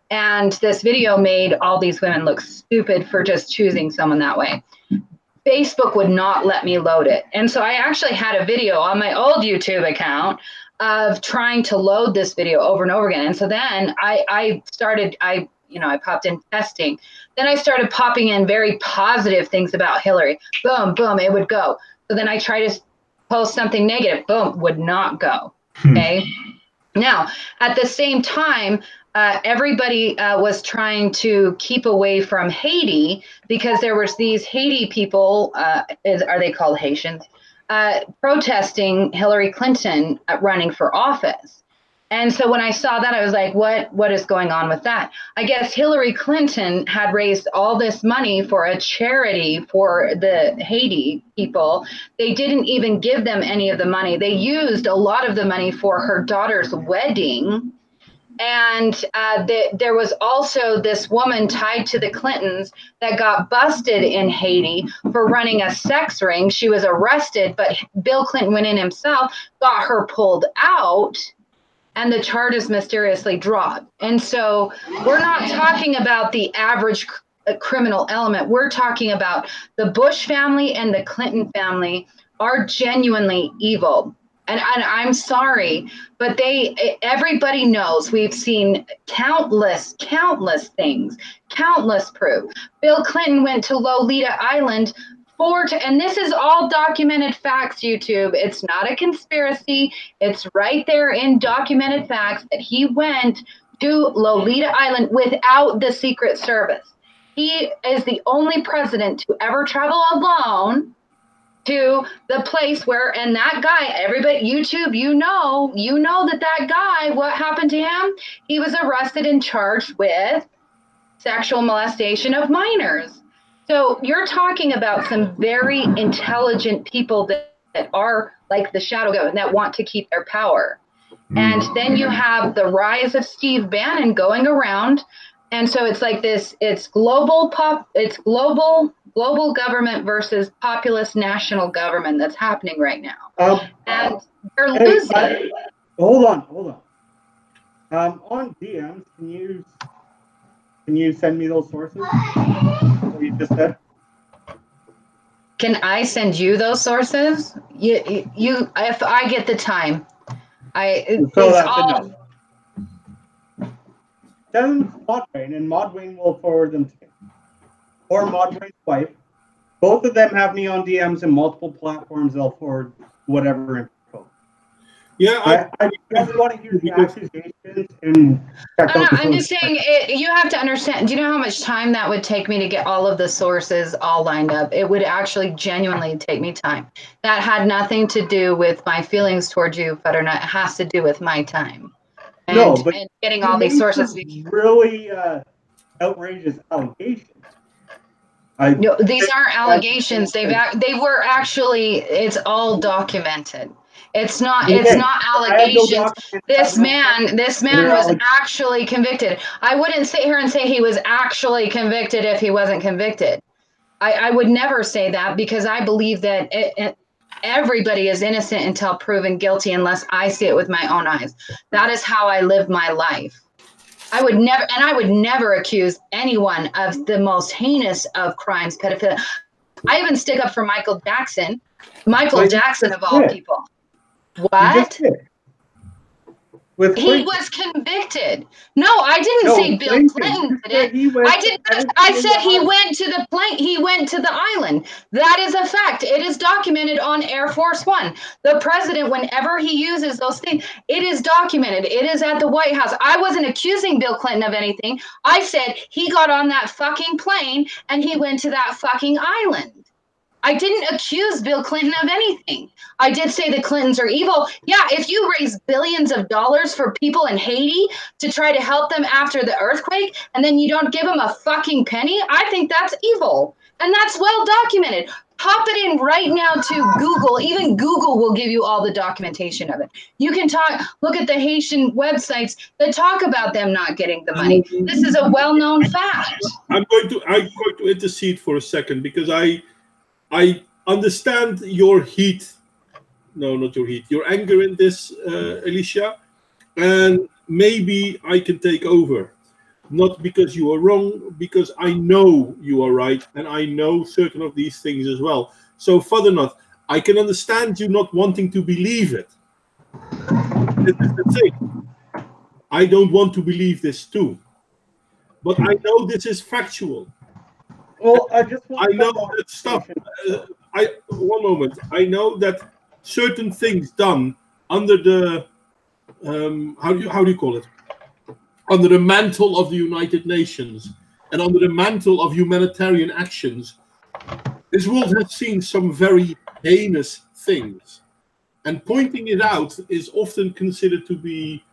And this video made all these women look stupid for just choosing someone that way. Facebook would not let me load it. And so I actually had a video on my old YouTube account of trying to load this video over and over again. And so then I popped in testing. Then I started popping in very positive things about Hillary. Boom, boom, it would go. So then I tried to post something negative. Boom, would not go. Okay. Now, at the same time, everybody was trying to keep away from Haiti because there was these Haiti people, are they called Haitians, protesting Hillary Clinton running for office. And so when I saw that, I was like, what is going on with that? I guess Hillary Clinton had raised all this money for a charity for the Haiti people. They didn't even give them any of the money. They used a lot of the money for her daughter's wedding. And there was also this woman tied to the Clintons that got busted in Haiti for running a sex ring. She was arrested, but Bill Clinton went in himself, got her pulled out, and the charges mysteriously dropped. And so we're not talking about the average criminal element. We're talking about the Bush family and the Clinton family are genuinely evil. And I'm sorry, but everybody knows. We've seen countless things, countless proof. Bill Clinton went to Lolita Island and this is all documented facts, YouTube. It's not a conspiracy. It's right there in documented facts that he went to Lolita Island without the Secret Service. He is the only president to ever travel alone to the place where, and that guy, everybody, YouTube, you know that guy, what happened to him? He was arrested and charged with sexual molestation of minors. So you're talking about some very intelligent people that are like the shadow government that want to keep their power. And then you have the rise of Steve Bannon going around. And so it's like this, it's global government versus populist national government that's happening right now. And they're losing. Hold on. On DMs, can you send me those sources? What you just said? Can I send you those sources? You if I get the time, So that's enough. Send them to Modwain, and Modwain will forward them to me. Or Modwain's wife. Both of them have me on DMs in multiple platforms. They'll forward whatever info. Yeah, I just want to hear the accusations and check out the I'm just saying, you have to understand. Do you know how much time that would take me to get all of the sources all lined up? It would actually genuinely take me time. That had nothing to do with my feelings towards you, Butternut. It has to do with my time. And getting all these sources. Really outrageous allegations. No, these aren't allegations. They were actually. It's all documented. It's not allegations. This man was actually convicted. I wouldn't sit here and say he was actually convicted if he wasn't convicted. I would never say that, because I believe that everybody is innocent until proven guilty, unless I see it with my own eyes. That is how I live my life. I would never accuse anyone of the most heinous of crimes, pedophilia. I even stick up for Michael Jackson. Michael Jackson of all people. What? He was convicted. No, I didn't say Bill Clinton did it. I said he went to the plane. He went to the island. That is a fact. It is documented on Air Force One. The president, whenever he uses those things, it is documented. It is at the White House. I wasn't accusing Bill Clinton of anything. I said he got on that fucking plane and he went to that fucking island. I didn't accuse Bill Clinton of anything. I did say the Clintons are evil. Yeah, if you raise billions of dollars for people in Haiti to try to help them after the earthquake, and then you don't give them a fucking penny, I think that's evil. And that's well documented. Pop it in right now to Google. Even Google will give you all the documentation of it. You can look at the Haitian websites that talk about them not getting the money. This is a well-known fact. I'm going to intercede for a second, because I understand your heat. No, not your heat. Your anger in this, Alicia. And maybe I can take over. Not because you are wrong, because I know you are right. And I know certain of these things as well. So, Butternut, I can understand you not wanting to believe it. This is the thing. I don't want to believe this too. But I know this is factual. Well, I know that stuff. One moment. I know that certain things done under the how do you call it? Under the mantle of the United Nations and under the mantle of humanitarian actions, this world has seen some very heinous things, and pointing it out is often considered to be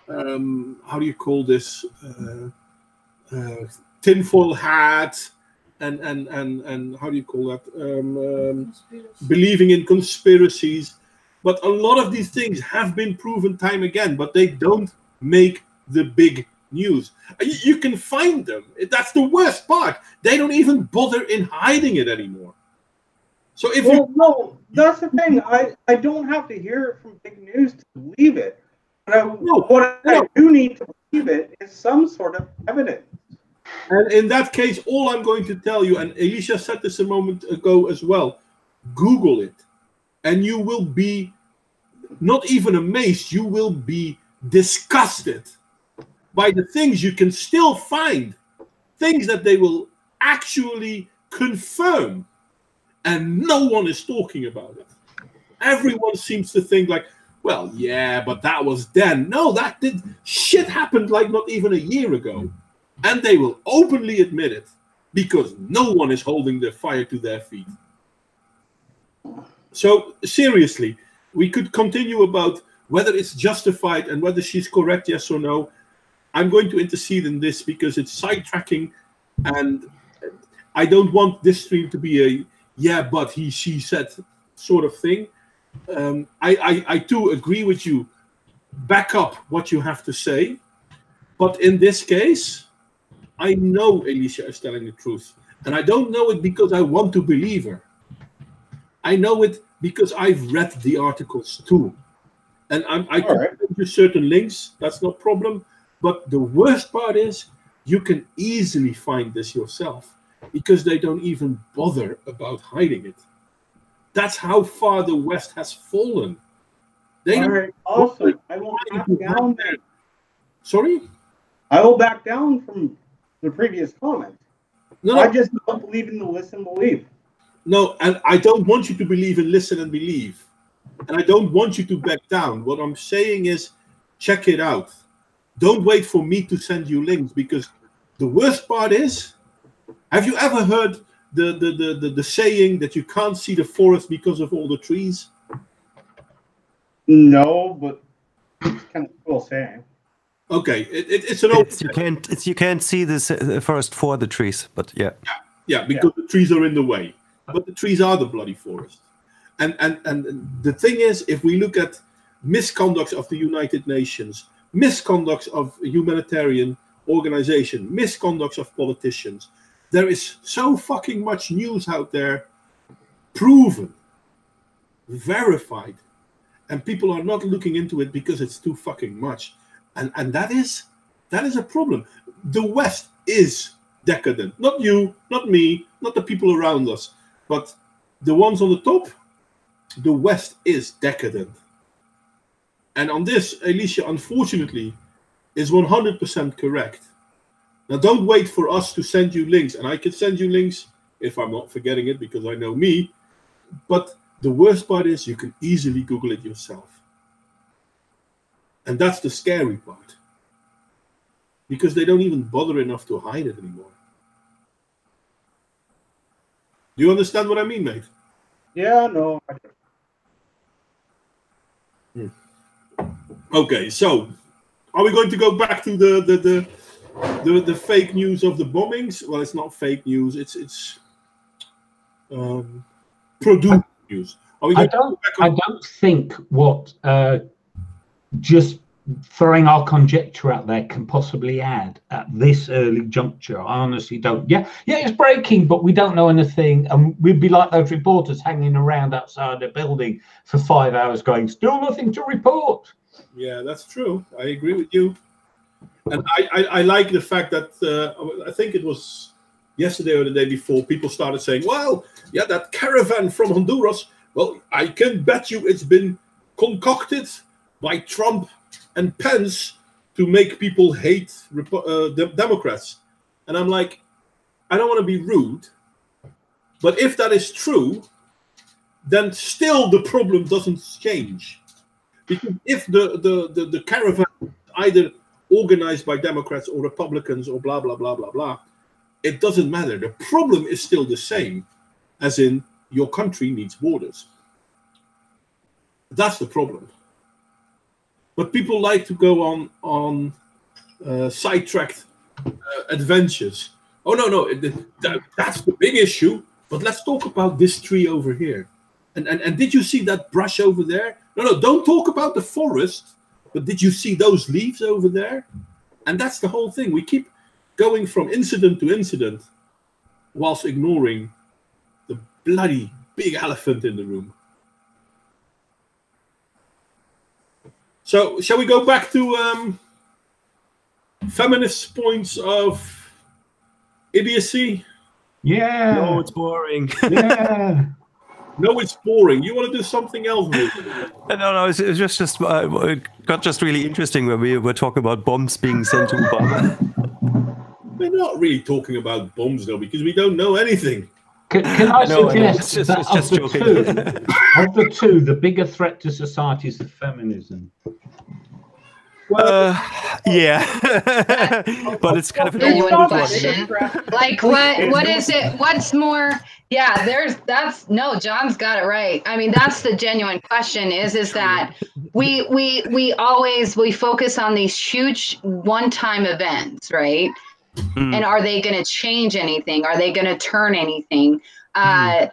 how do you call this? Tinfoil hat. And how do you call that? Believing in conspiracies. But a lot of these things have been proven time again, but they don't make the big news. You can find them. That's the worst part. They don't even bother in hiding it anymore. So if no, that's the thing. I don't have to hear it from big news to believe it. But what I do need to believe it is some sort of evidence. And in that case, all I'm going to tell you, and Alicia said this a moment ago as well, Google it. And you will be not even amazed, you will be disgusted by the things you can still find. Things that they will actually confirm. And no one is talking about it. Everyone seems to think like, well, yeah, but that was then. No, shit happened like not even a year ago. And they will openly admit it, because no one is holding the fire to their feet. So, seriously, we could continue about whether it's justified and whether she's correct, yes or no. I'm going to intercede in this because it's sidetracking, and I don't want this stream to be a yeah, but he, she said sort of thing. I too agree with you. Back up what you have to say. But in this case, I know Alicia is telling the truth. And I don't know it because I want to believe her. I know it because I've read the articles too. And I can send you certain links. That's no problem. But the worst part is you can easily find this yourself. because they don't even bother about hiding it. That's how far the West has fallen. They All right, awesome. I will back down there. Sorry? I will back down from the previous comment. No, I just don't believe in the listen and believe. No, and I don't want you to believe in listen and believe. And I don't want you to back down. What I'm saying is, check it out. Don't wait for me to send you links, because the worst part is, have you ever heard the saying that you can't see the forest because of all the trees? No, but it's kind of cool saying. Okay, it's an old. You can't see this forest for the trees, but yeah. Yeah, because the trees are in the way. But the trees are the bloody forest. And the thing is, if we look at misconducts of the United Nations, misconducts of humanitarian organization, misconducts of politicians, there is so fucking much news out there, proven, verified, and people are not looking into it because it's too fucking much. And that is a problem. The West is decadent. Not you, not me, not the people around us, but the ones on the top. The West is decadent. And on this, Alicia, unfortunately, is 100% correct. Now, don't wait for us to send you links. And I can send you links if I'm not forgetting it, because I know me. But the worst part is you can easily Google it yourself. And that's the scary part. Because they don't even bother enough to hide it anymore. Do you understand what I mean, mate? Yeah, no. Okay, so are we going to go back to the fake news of the bombings? Well, it's not fake news. It's produced news. I don't think what just throwing our conjecture out there can possibly add at this early juncture. I honestly don't. Yeah, it's breaking, but we don't know anything, and we'd be like those reporters hanging around outside the building for 5 hours going, still nothing to report. Yeah, that's true. I agree with you. And I like the fact that I think it was yesterday or the day before, people started saying, well, yeah, that caravan from Honduras, well, I can bet you it's been concocted by Trump and Pence to make people hate the Democrats. And I'm like, I don't want to be rude, but if that is true, then still the problem doesn't change. Because if the caravan is either organized by Democrats or Republicans or blah, blah, blah, blah, blah, it doesn't matter. The problem is still the same, as in your country needs borders. That's the problem. But people like to go on sidetracked adventures. Oh, no, that's the big issue. But let's talk about this tree over here. And did you see that brush over there? No, don't talk about the forest. But did you see those leaves over there? And that's the whole thing. We keep going from incident to incident whilst ignoring the bloody big elephant in the room. So, shall we go back to feminist points of idiocy? Yeah. No, it's boring. Yeah. No, it's boring. You want to do something else? No, it's just it got just really interesting when we were talking about bombs being sent to Obama. We're not really talking about bombs, though, because we don't know anything. Can I suggest that of the two, the bigger threat to society is the feminism? Well, yeah, but it's kind of an genuine question. Like, what is it? What's more? Yeah, John's got it right. I mean, that's the genuine question. Is that we always focus on these huge one-time events, right? And are they going to change anything? Are they going to turn anything? I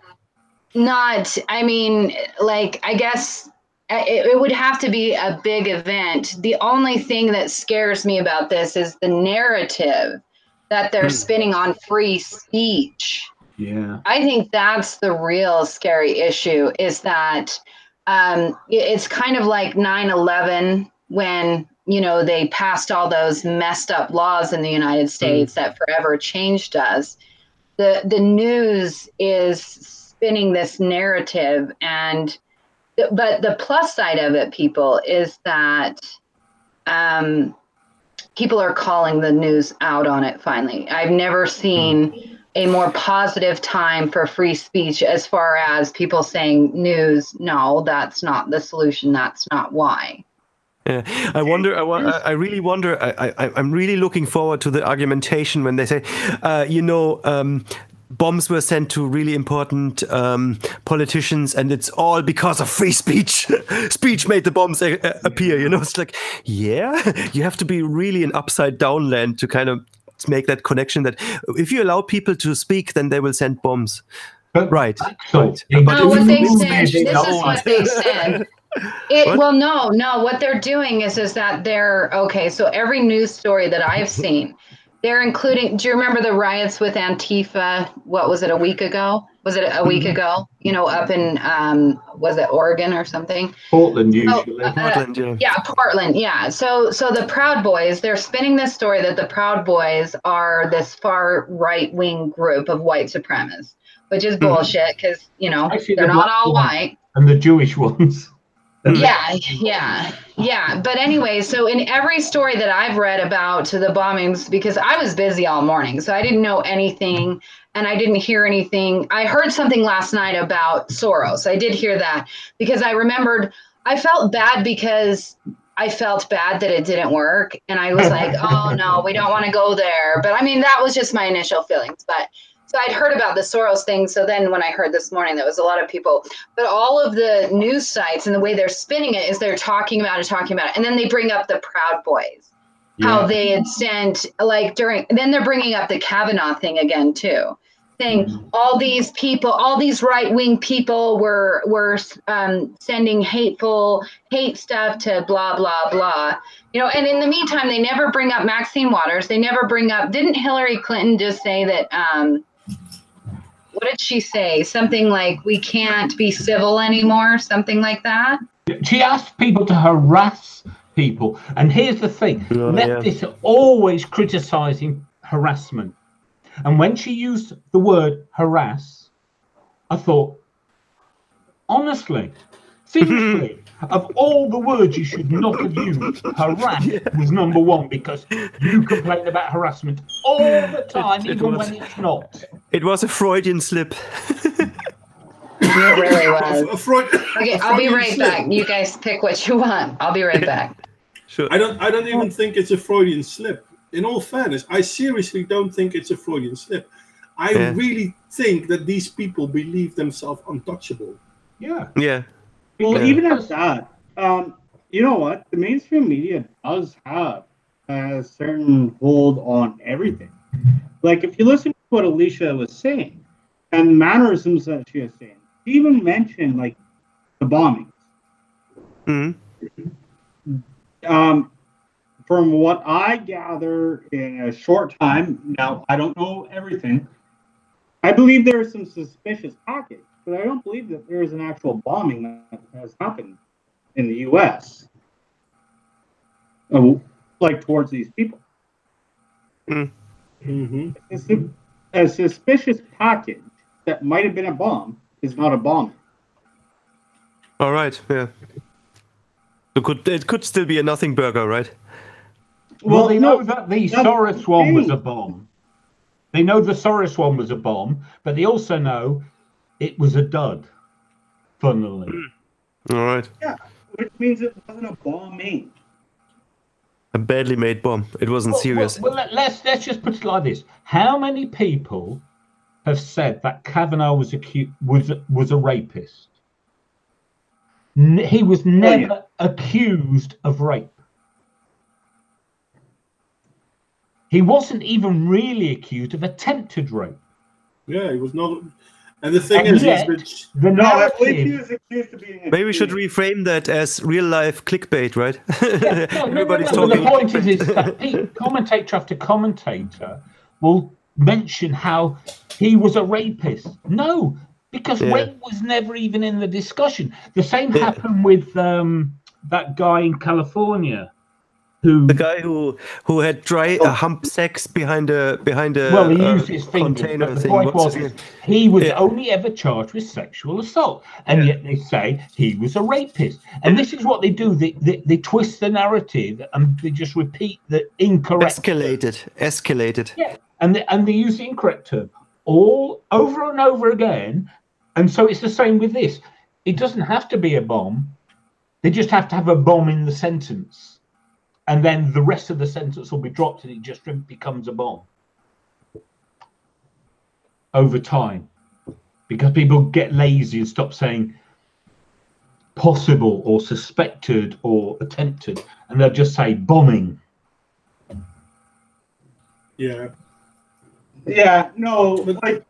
mean, like, I guess it would have to be a big event. The only thing that scares me about this is the narrative that they're spinning on free speech. Yeah. I think that's the real scary issue, is that it's kind of like 9/11 when, they passed all those messed up laws in the United States that forever changed us. the news is spinning this narrative, but the plus side of it, people, is that people are calling the news out on it finally. I've never seen a more positive time for free speech as far as people saying news, no, that's not the solution, that's not why. Yeah, I wonder. I really wonder. I'm really looking forward to the argumentation when they say, bombs were sent to really important politicians, and it's all because of free speech. Speech made the bombs appear. It's like, yeah, you have to be really an upside down land to kind of make that connection. That if you allow people to speak, then they will send bombs. Right. Right. No, what they said. This is what they said. What they're doing is that they're okay. So every news story that I've seen, they're including. Do you remember the riots with Antifa? What was it, a week ago? Was it a week ago? Up in was it Oregon or something? Portland usually. Portland, yeah. Yeah, Portland. Yeah. So the Proud Boys, they're spinning this story that the Proud Boys are this far right wing group of white supremacists, which is bullshit because they're not all white. And the Jewish ones. Yeah. But anyway, so in every story that I've read about the bombings, because I was busy all morning, so I didn't know anything and I didn't hear anything. I heard something last night about Soros. I did hear that because I remembered I felt bad because I felt bad that it didn't work. And I was like, oh no, we don't want to go there. But I mean, that was just my initial feelings. But so I'd heard about the Soros thing. So then when I heard this morning, there was a lot of people, but all of the news sites and the way they're spinning it is they're talking about it. And then they bring up the Proud Boys, how they had sent then they're bringing up the Kavanaugh thing again too, saying all these people, all these right-wing people were sending hate stuff to blah, blah, blah. And in the meantime, they never bring up Maxine Waters. They never bring up, didn't Hillary Clinton just say that, what did she say? Something like, we can't be civil anymore, something like that? She asked people to harass people. And here's the thing. Leftists are always criticizing harassment. And when she used the word harass, I thought, honestly, seriously, of all the words you should not have used, harass was number one, because you complain about harassment all the time, even when it's not. It was a Freudian slip. It really was. Okay, I'll be right back. You guys pick what you want. I'll be right back. Sure. I don't even think it's a Freudian slip. In all fairness, I seriously don't think it's a Freudian slip. I really think that these people believe themselves untouchable. Yeah. Yeah. Well, even as that, you know what? The mainstream media does have a certain hold on everything. Like, if you listen to what Alicia was saying and the mannerisms that she was saying, she even mentioned, like, the bombings. From what I gather in a short time, now I don't know everything, I believe there is some suspicious package, but I don't believe that there is an actual bombing that has happened in the U.S. Like towards these people. A suspicious package that might have been a bomb is not a bomb. All right, yeah. It could still be a nothing burger, right? Well, they know that the Soros one was a bomb. They know the Soros one was a bomb, but they also know it was a dud, funnily. All right. Yeah, which means it wasn't a bombing. A badly made bomb. It wasn't serious. Well, let's just put it like this. How many people have said that Kavanaugh was a rapist? He was never accused of rape. He wasn't even really accused of attempted rape. Yeah, he was not. And the thing is, the narrative. Maybe we should reframe that as real life clickbait, right? Everybody's talking. The point is that commentator after commentator will mention how he was a rapist. No, because rape was never even in the discussion. The same happened with that guy in California. The guy who had hump sex behind a well, he used his fingers, container but the thing. point What's was he was only ever charged with sexual assault, and yet they say he was a rapist. And this is what they do: they twist the narrative and they just repeat the incorrect. Escalated. Yeah, and they use the incorrect term all over and over again. And so it's the same with this. It doesn't have to be a bomb. They just have to have a bomb in the sentence. And then the rest of the sentence will be dropped and it just becomes a bomb over time. Because people get lazy and stop saying possible or suspected or attempted. And they'll just say bombing. Yeah. Yeah, no, like,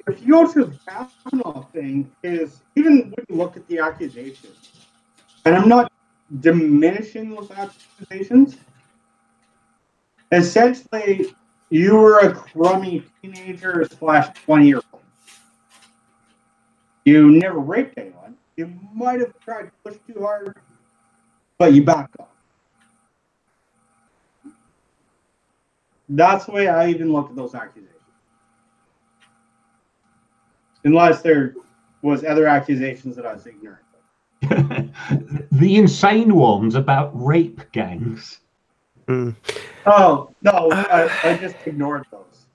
if you go to the Kavanaugh thing, is even when you look at the accusations, and I'm not diminishing those accusations, essentially, you were a crummy teenager / 20-year-old. You never raped anyone. You might have tried to push too hard, but you backed off. That's the way I even look at those accusations. Unless there was other accusations that I was ignorant of. The insane ones about rape gangs. Mm. Oh, no, I just ignored those.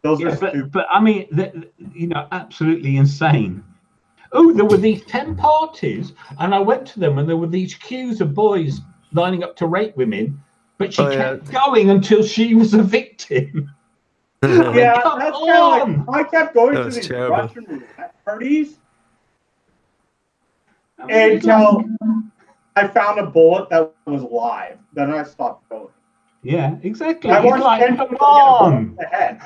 Those are stupid. But I mean, absolutely insane. Oh, there were these 10 parties, and I went to them, and there were these queues of boys lining up to rape women, but she kept going until she was a victim. Yeah, that's kind of like, I kept going to these terrible. Russian roulette parties until I found a bullet that was live. Then I stopped going. Yeah, exactly. I It's like, come on. Ahead.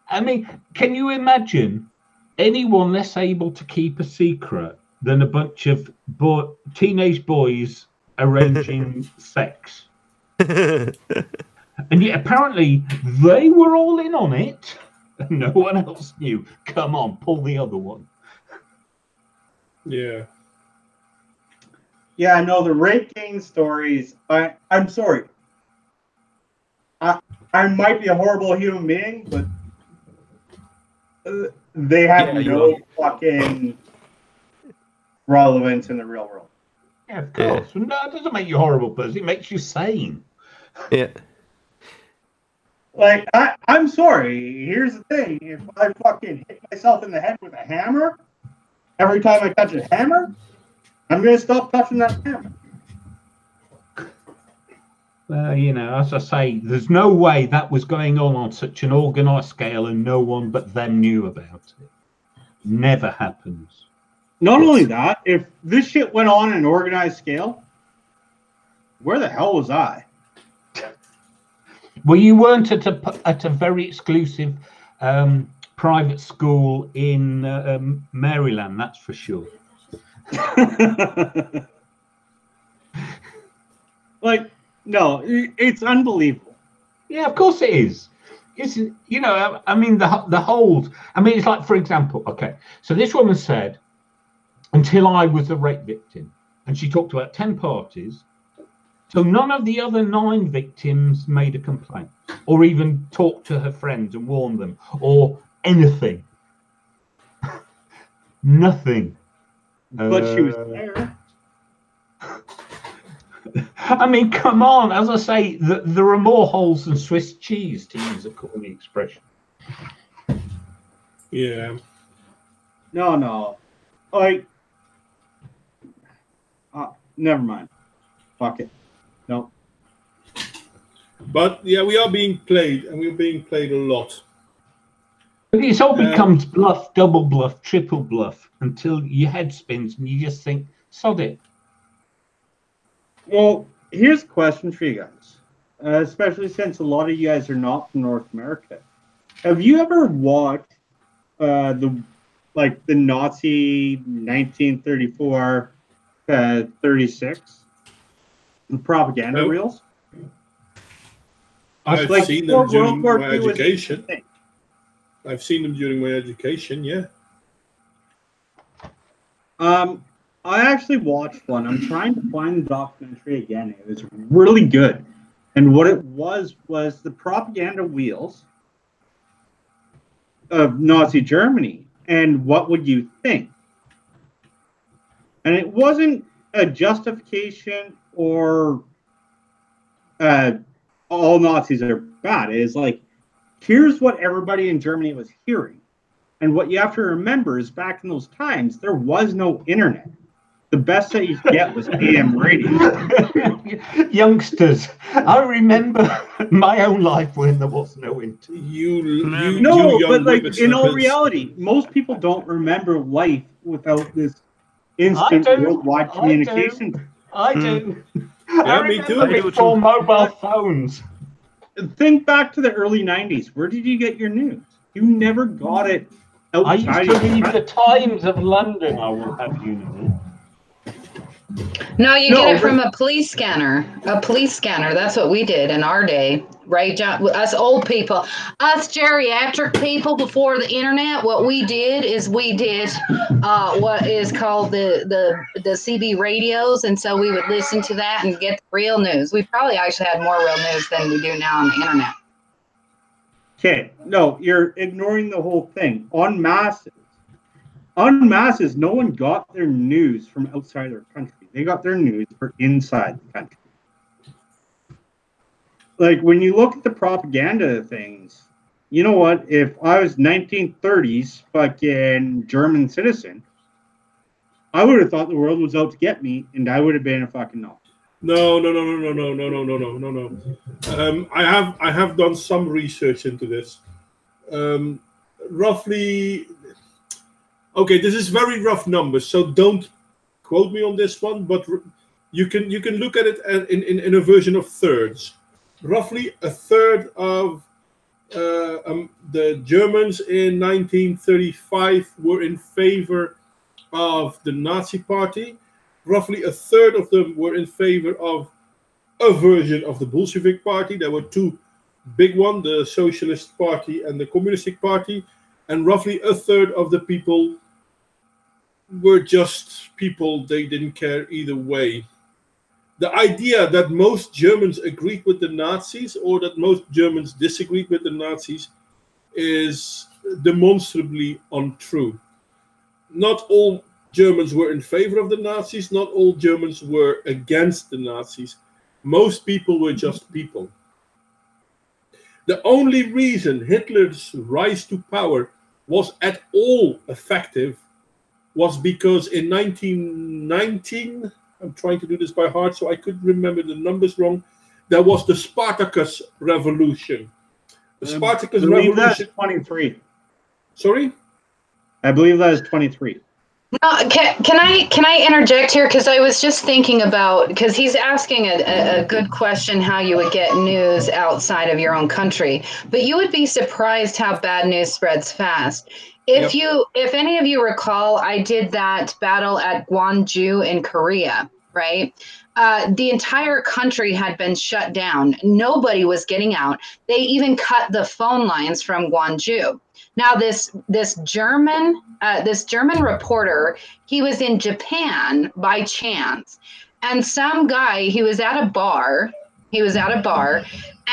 I mean, can you imagine anyone less able to keep a secret than a bunch of teenage boys arranging sex? And yet apparently they were all in on it and no one else knew. Come on, pull the other one. Yeah. Yeah, no, the rape gang stories, I'm sorry. I might be a horrible human being, but they have no fucking relevance in the real world. Yeah, of course. Yeah. No, it doesn't make you a horrible person. It makes you sane. Yeah. Like, I'm sorry. Here's the thing. If I fucking hit myself in the head with a hammer, every time I touch a hammer, I'm going to stop touching that hammer. Well, as I say, there's no way that was going on such an organised scale and no one but them knew about it. Never happens. Not only that, if this shit went on an organized scale, where the hell was I? Well, you weren't at a very exclusive private school in Maryland, that's for sure. Like, no, it's unbelievable. Yeah, of course it is. It's, I mean, the hold. I mean, it's like, for example, okay, so this woman said, until I was a rape victim, and she talked about 10 parties. So none of the other 9 victims made a complaint or even talked to her friends and warned them or anything. Nothing. But she was there. I mean, come on. As I say, there are more holes than Swiss cheese, to use a corny expression. Yeah. No. Like, never mind. Fuck it. No. But yeah, we are being played, and we're being played a lot. It all becomes bluff, double bluff, triple bluff, until your head spins and you just think, sod it. Well, here's a question for you guys, especially since a lot of you guys are not from North America. Have you ever watched the Nazi 1934 36 propaganda reels? I've seen them during my education. I've seen them during my education, yeah. I actually watched one. I'm trying to find the documentary again. It was really good. And what it was the propaganda wheels of Nazi Germany. And what would you think? And it wasn't a justification or all Nazis are bad. It's like, here's what everybody in Germany was hearing. And what you have to remember is back in those times, there was no internet. The best that you could get was AM radio. Youngsters, I remember my own life when there was no internet. But like in all reality, most people don't remember life without this instant worldwide communication. I do. Yeah, me too. Before mobile phones. Think back to the early 90s. Where did you get your news? You never got it outside. I used to read the Times of London, I will have you know. No, you get it from a police scanner. A police scanner. That's what we did in our day, right, John? Us old people, us geriatric people before the internet. What we did is we did what is called the CB radios, and so we would listen to that and get the real news. We probably actually had more real news than we do now on the internet. Okay, no, you're ignoring the whole thing. En masses, no one got their news from outside their country. They got their news from inside the country. Like, when you look at the propaganda things, you know what? If I was 1930s fucking German citizen, I would have thought the world was out to get me, and I would have been a fucking Nazi. No. I have done some research into this. Roughly, okay, this is very rough numbers, so don't quote me on this one, but you can look at it in a version of thirds. Roughly a third of the Germans in 1935 were in favor of the Nazi Party. Roughly a third of them were in favor of a version of the Bolshevik Party. There were two big ones, the Socialist Party and the Communist Party. And roughly a third of the people were just people. They didn't care either way. The idea that most Germans agreed with the Nazis or that most Germans disagreed with the Nazis is demonstrably untrue. Not all Germans were in favor of the Nazis. Not all Germans were against the Nazis. Most people were just people. The only reason Hitler's rise to power was at all effective was because in 1919, I'm trying to do this by heart, so I could remember the numbers wrong, there was the Spartacus Revolution. The Spartacus Revolution. That's 23. Sorry? I believe that is 23. No, can I interject here? Because I was just thinking about, because he's asking a good question, how you would get news outside of your own country. But you would be surprised how bad news spreads fast. If any of you recall, I did that battle at Gwangju in Korea, right? The entire country had been shut down. Nobody was getting out. They even cut the phone lines from Gwangju. Now, this German reporter, he was in Japan by chance, and some guy, he was at a bar,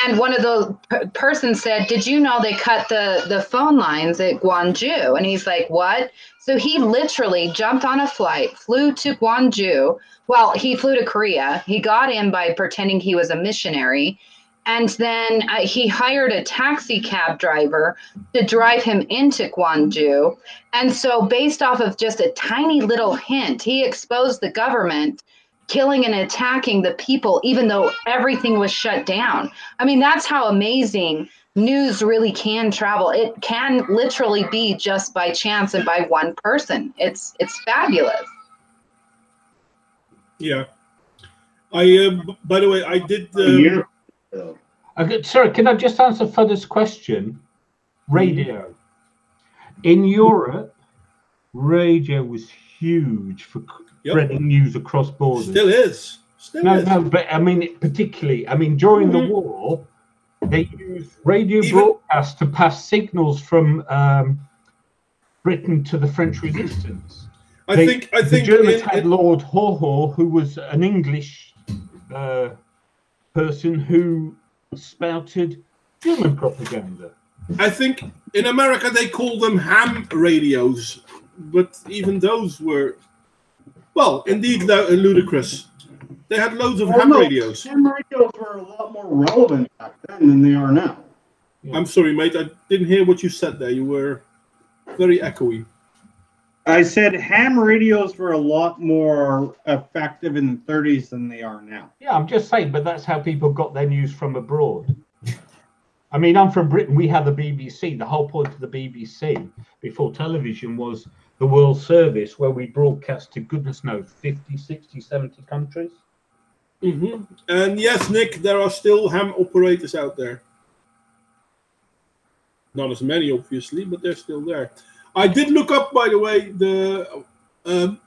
and one of the persons said, "Did you know they cut the phone lines at Gwangju?" And he's like, "What?" So he literally jumped on a flight, flew to Gwangju. Well, he flew to Korea. He got in by pretending he was a missionary. And then he hired a taxi cab driver to drive him into Gwangju. And so based off of just a tiny little hint, he exposed the government killing and attacking the people, even though everything was shut down. I mean, that's how amazing news really can travel. It can literally be just by chance and by one person. It's fabulous. Yeah. By the way, I did... Sorry, can I just answer Fudder's question? Radio. In Europe, radio was huge for spreading news across borders. Still is. No, but I mean, particularly, during the war, they used radio broadcasts to pass signals from Britain to the French resistance. I think the Germans had Lord Hoho, who was an English person who spouted German propaganda. I think in America they call them ham radios, but even those were, well, indeed ludicrous. They had loads of ham radios. Ham radios were a lot more relevant back then than they are now. Yeah. I'm sorry, mate. I didn't hear what you said there. You were very echoey. I said ham radios were a lot more effective in the 30s than they are now. Yeah, I'm just saying, but that's how people got their news from abroad. I mean, I'm from Britain. We had the BBC. The whole point of the BBC before television was the World Service, where we broadcast to goodness knows 50, 60, 70 countries. Mm-hmm. And yes, Nick, there are still ham operators out there. Not as many, obviously, but they're still there. I did look up, by the way, the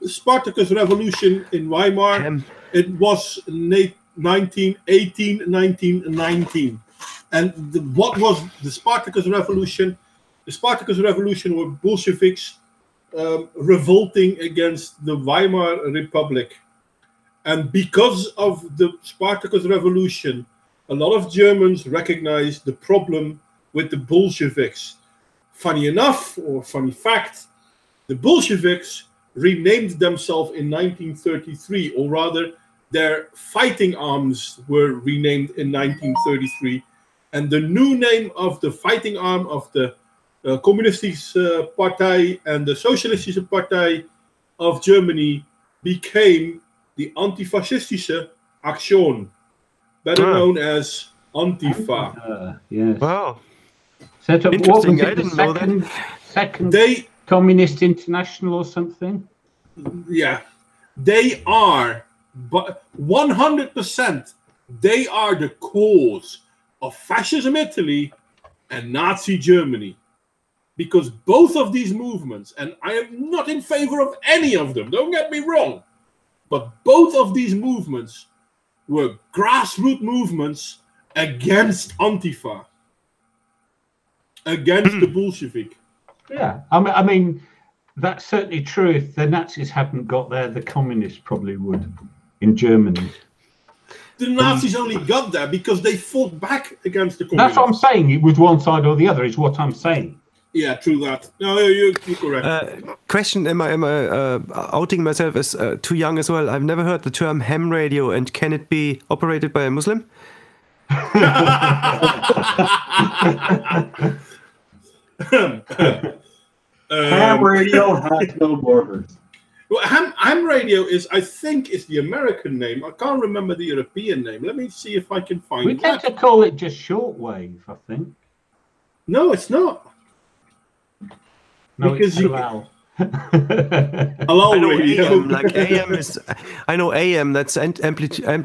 Spartacus Revolution in Weimar. It was 1918, 1919. And what was the Spartacus Revolution? The Spartacus Revolution were Bolsheviks revolting against the Weimar Republic. And because of the Spartacus Revolution, a lot of Germans recognized the problem with the Bolsheviks. Funny enough, or funny fact, the Bolsheviks renamed themselves in 1933, or rather, their fighting arms were renamed in 1933. And the new name of the fighting arm of the Kommunistische Partei and the Socialistische Partei of Germany became the Antifascistische Aktion, better known as Antifa. Yes. Wow. Set up, interesting. What was it, I didn't know that. Second Communist International or something? Yeah. They are, but 100%, they are the cause of fascism Italy and Nazi Germany. Because both of these movements, and I am not in favor of any of them, don't get me wrong, but both of these movements were grassroots movements against Antifa, against the Bolshevik. Yeah, I mean, that's certainly true. If the Nazis hadn't got there, the communists probably would in Germany. The Nazis only got there because they fought back against the communists. That's what I'm saying. It was one side or the other, is what I'm saying. Yeah, true that. No, you're correct. Question: Am I outing myself as too young as well? I've never heard the term ham radio, and can it be operated by a Muslim? Ham radio has no borders. Well, ham radio is, I think, is the American name. I can't remember the European name. Let me see if I can find it. We tend to call it just shortwave, I think. No, it's not. No, because it's halal. Halal radio. AM, like AM is. I know AM. That's amplitude. No.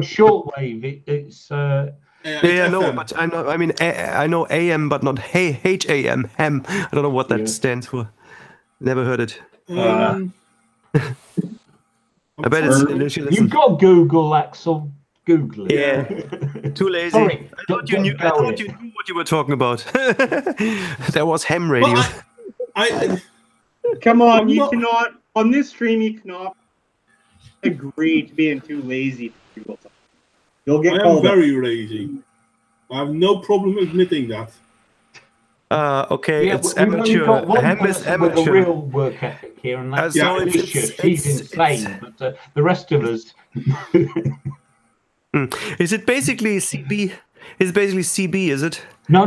Shortwave. It's. Yeah, no, but I know. I mean, I know AM, but not HAM. Ham. I don't know what that stands for. Never heard it. I bet it's initialism. You've got Google, Axel. Google it. Yeah. Too lazy. Sorry, I thought you knew what you were talking about. There was ham radio. Well, come on, you cannot on this stream. You cannot agree to being too lazy to Google something. You'll get called. I am very lazy. I have no problem admitting that. Okay, yeah, it's amateur. Ham is amateur. With a real work ethic here, and that's he's insane. But the rest of us. Is it basically CB? Is it basically CB? Is it? No.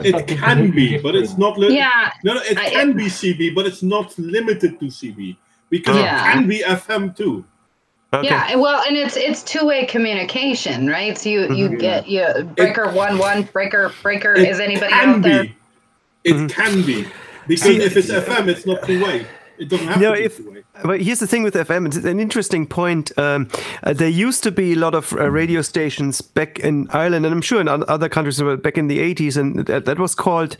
It can be, but it's not. Yeah. No, it can be CB, but it's not limited to CB because it can be FM too. Okay. Yeah, well, and it's two-way communication, right? So you get breaker 1 breaker. Is anybody out there? It can be because if it's FM, it's not two-way. It doesn't have to be two-way. But here's the thing with FM. It's an interesting point. There used to be a lot of radio stations back in Ireland, and I'm sure in other countries back in the 80s, and that was called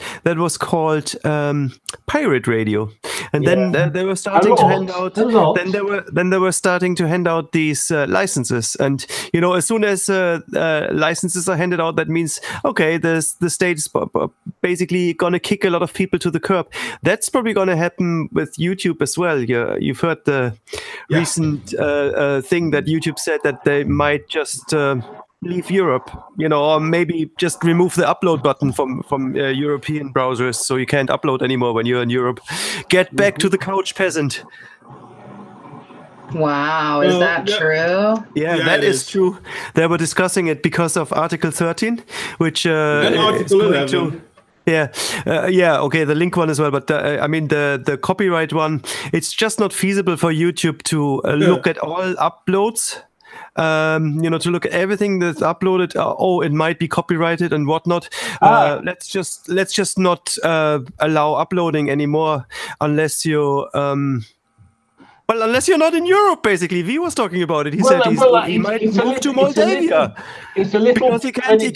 pirate radio. And then they were starting to hand out. Then they were starting to hand out these licenses, and as soon as licenses are handed out, that means okay, the state is basically going to kick a lot of people to the curb. That's probably going to happen with YouTube as well. You've heard the recent thing that YouTube said that they might just leave Europe, or maybe just remove the upload button from European browsers, so you can't upload anymore when you're in Europe. Get back to the couch, peasant. Wow, is that true? Yeah, that is true. They were discussing it because of Article 13, which and Article 11. Okay, the link one as well, but the copyright one, it's just not feasible for YouTube to look at all uploads. To look at everything that's uploaded. It might be copyrighted and whatnot. Let's just not allow uploading anymore unless you. Unless you're not in Europe, basically. V was talking about it. He said he might move to Moldavia. It's a little because he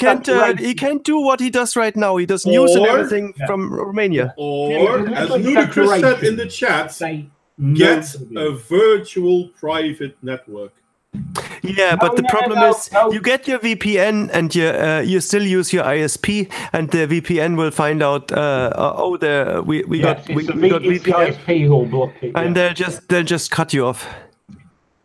can't do what he does right now. He does news and everything from Romania. Or, as Ludicrous said in the chat, get a virtual private network. Yeah, but the problem is you get your VPN and you still use your ISP, and the VPN will find out. We got VPN, ISP who'll block it, and they'll just cut you off.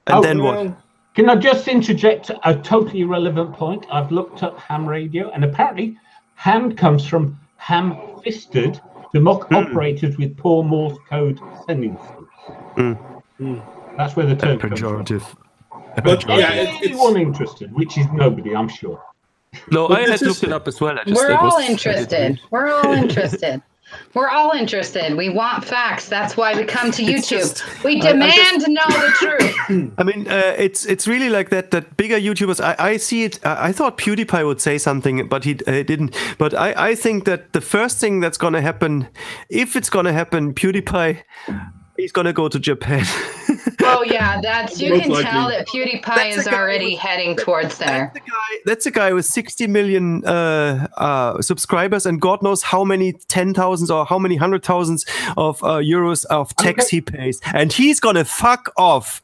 And then what? Can I just interject a totally irrelevant point? I've looked up ham radio, and apparently, ham comes from ham-fisted, to mock operators with poor Morse code sending skills. That's where the term comes from. But anyone interested, which is nobody, I'm sure. No, I had looked it up as well. We're all interested. We're all interested. We want facts. That's why we come to YouTube. We demand to know the truth. I mean, it's really like that bigger YouTubers. I see it. I thought PewDiePie would say something, but he didn't. But I think that the first thing that's going to happen, if it's going to happen, PewDiePie, he's going to go to Japan. Oh yeah, you can tell that PewDiePie is already heading towards there. That's a guy with 60 million subscribers, and God knows how many 10,000s or how many 100,000s of euros of tax he pays, and he's gonna fuck off.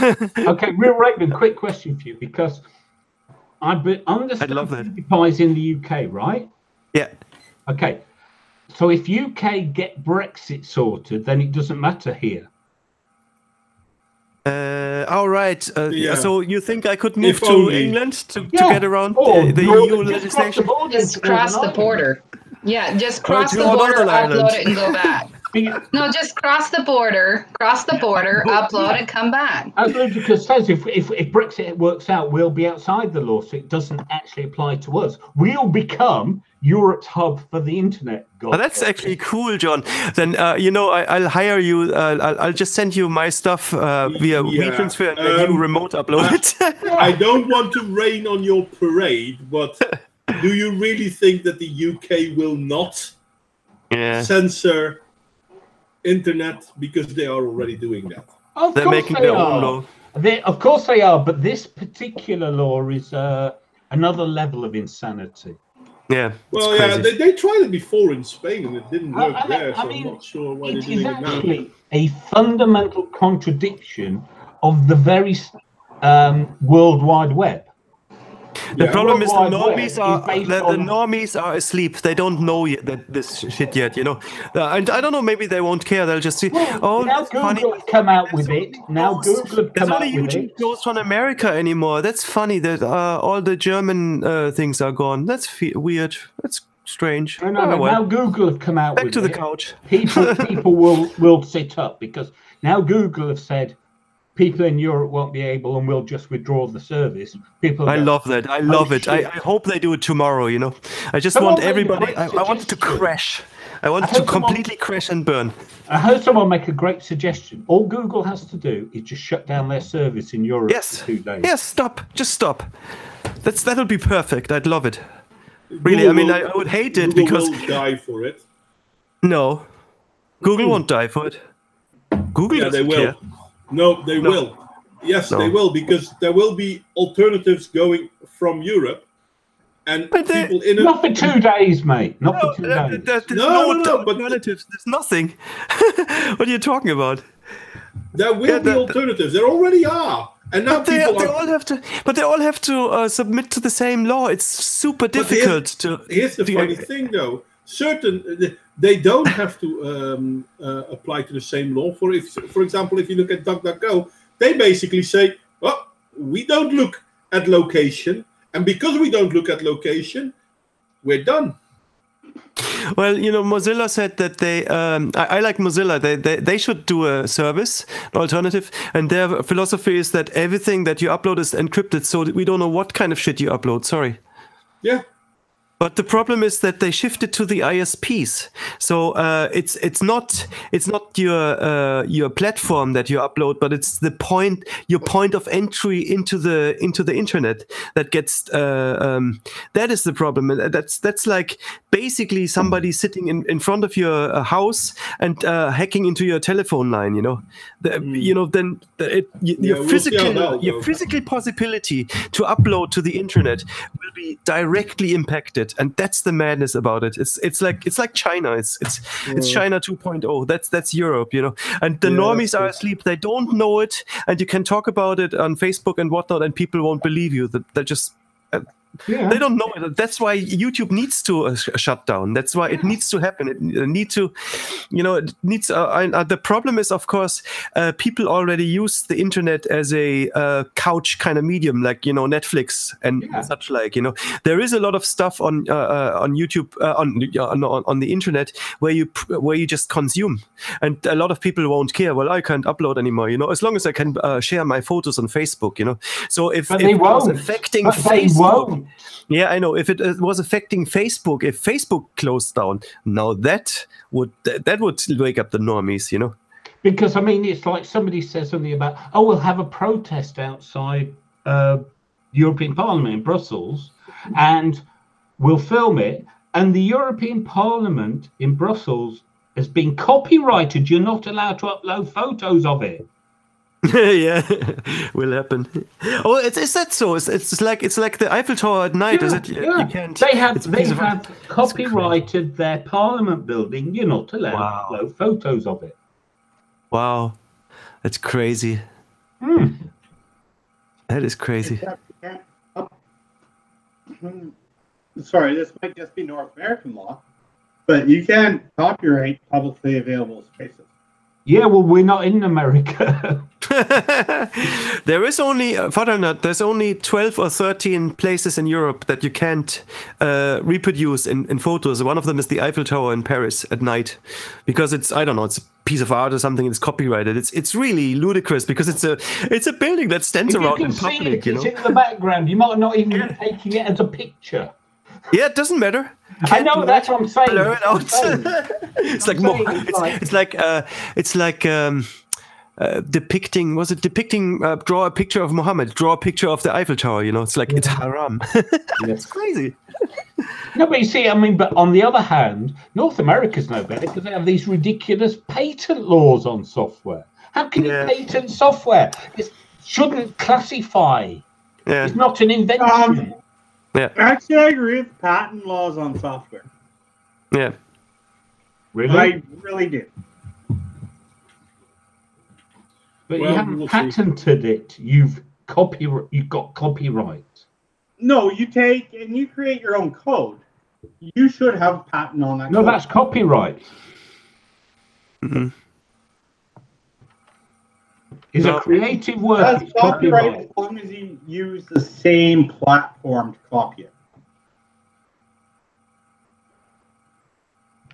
Okay, Real Raven, quick question for you, because I understand PewDiePie's in the UK, right? Yeah. Okay, so if UK get Brexit sorted, then it doesn't matter here. All right. So you think I could move to England to get around the EU legislation? Just cross the border. Yeah, just cross the border, upload it, and go back. No, just cross the border, upload, and come back. As Ludicrous says, if Brexit works out, we'll be outside the law, so it doesn't actually apply to us. We'll become Europe's hub for the internet. That's actually cool, John. Then I'll hire you. I'll just send you my stuff via WeTransfer, and then you remote upload it. I don't want to rain on your parade, but do you really think that the UK will not censor internet, because they are already doing that? They're making their own law. Of course they are, but this particular law is another level of insanity. Yeah. Well, they tried it before in Spain and it didn't work there, so I'm not sure why they're doing it now. It is actually a fundamental contradiction of the very World Wide Web. The problem is the normies are asleep. They don't know this shit yet, And I don't know, maybe they won't care. They'll just see, now Google have come out with it. Now Google have come out with it. There's not a YouTube goes from America anymore. That's funny that all the German things are gone. That's weird. That's strange. Now Google have come out with it. Back to the couch. People will sit up, because now Google have said, people in Europe won't be able, and will just withdraw the service. I love that. I love it. I hope they do it tomorrow. I just want everybody. I want it to crash. I want it to completely crash and burn. I heard someone make a great suggestion. All Google has to do is just shut down their service in Europe for 2 days. Yes, stop. Just stop. That'll be perfect. I'd love it. Really, I would hate it because Google will die for it. No, Google won't die for it. Google they will. Care. No, they will. Yes, they will, because there will be alternatives going from Europe, and people in not for 2 days, mate. Not for 2 days. There's no alternatives. There's nothing. What are you talking about? There will be alternatives. There already are. And now they all have to submit to the same law. It's super difficult Here's the funny thing, though. They don't have to apply to the same law. For example, if you look at DuckDuckGo, they basically say, "Oh, we don't look at location, and because we don't look at location, we're done." Well, Mozilla said that they. I like Mozilla. They should do a service, an alternative, and their philosophy is that everything that you upload is encrypted, so that we don't know what kind of shit you upload. Sorry. Yeah. But the problem is that they shifted to the ISPs, so it's not your platform that you upload, but it's your point of entry into the internet that gets that is the problem. That's like basically somebody sitting in front of your house and hacking into your telephone line. Then your physical possibility to upload to the internet will be directly impacted. And that's the madness about it. It's like China. It's China 2.0. That's Europe, And the normies are asleep. They don't know it, and you can talk about it on Facebook and whatnot, and people won't believe you. They're just. They don't know it. That's why YouTube needs to shut down. That's why it needs to happen. It needs to, it needs. The problem is, of course, people already use the internet as a couch kind of medium, like Netflix and such like. There is a lot of stuff on YouTube on the internet where you just consume, and a lot of people won't care. Well, I can't upload anymore. As long as I can share my photos on Facebook. So if it was affecting Facebook. Yeah, I know. If it was affecting Facebook, if Facebook closed down, now that would wake up the normies, Because it's like somebody says something about, we'll have a protest outside European Parliament in Brussels, and we'll film it. And the European Parliament in Brussels has been copyrighted. You're not allowed to upload photos of it. Yeah, will happen. Oh, is that so? It's like the Eiffel Tower at night, is it? Yeah. You can't. They have copyrighted their Parliament building. You're not allowed to upload photos of it. Wow, that's crazy. That is crazy. Sorry, this might just be North American law, but you can copyright publicly available spaces. Yeah, well, we're not in America. There is only, there's only 12 or 13 places in Europe that you can't reproduce in photos. One of them is the Eiffel Tower in Paris at night, because it's a piece of art or something. It's copyrighted. It's really ludicrous because it's a building that stands around in public. It's in the background. You might not even be taking it as a picture. Yeah, it doesn't matter. I know, that's what I'm saying. It's like depicting. Was it depicting? Draw a picture of Muhammad. Draw a picture of the Eiffel Tower. It's like it's haram. It's crazy. No, but you see, but on the other hand, North America's no better because they have these ridiculous patent laws on software. How can you patent software? It shouldn't classify. Yeah. It's not an invention. Yeah. Actually, I agree with patent laws on software. Yeah. Really? I really do. But you haven't patented it. You've got copyright. No, you take and you create your own code. You should have a patent on that. No, code. That's copyright. Mm-hmm. Is a creative work. That's copyright as long as you use the same platform to copy it.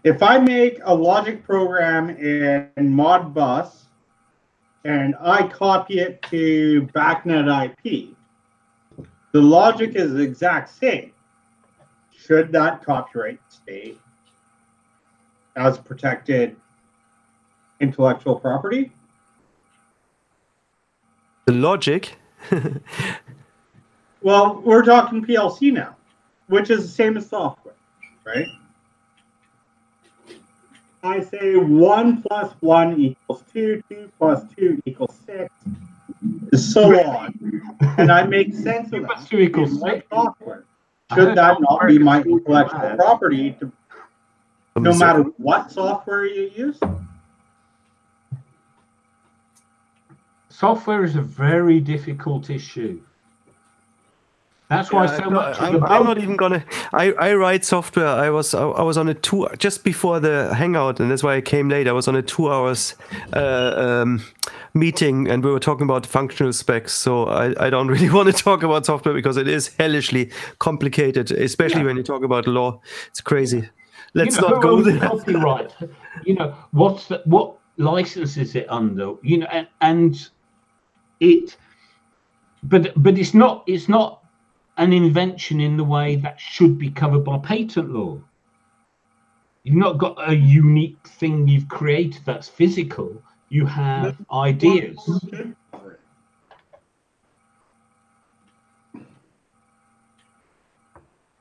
If I make a logic program in Modbus and I copy it to BACnet IP, the logic is the exact same. Should that copyright stay as protected intellectual property? The logic? Well, we're talking PLC now, which is the same as software, right? I say 1 + 1 = 2, 2 + 2 = 6, so on, and I make sense of that in my software. Should that not be my intellectual property, no matter what software you use? Software is a very difficult issue. That's why so much. I'm not even gonna. I write software. I was on a 2 just before the hangout, and that's why I came late. I was on a 2 hours meeting, and we were talking about functional specs. So I don't really want to talk about software because it is hellishly complicated, especially when you talk about law. It's crazy. Let's not go there. Copyright. What license is it under? And it. But it's not an invention in the way that should be covered by patent law. You've not got a unique thing you've created that's physical. You have ideas.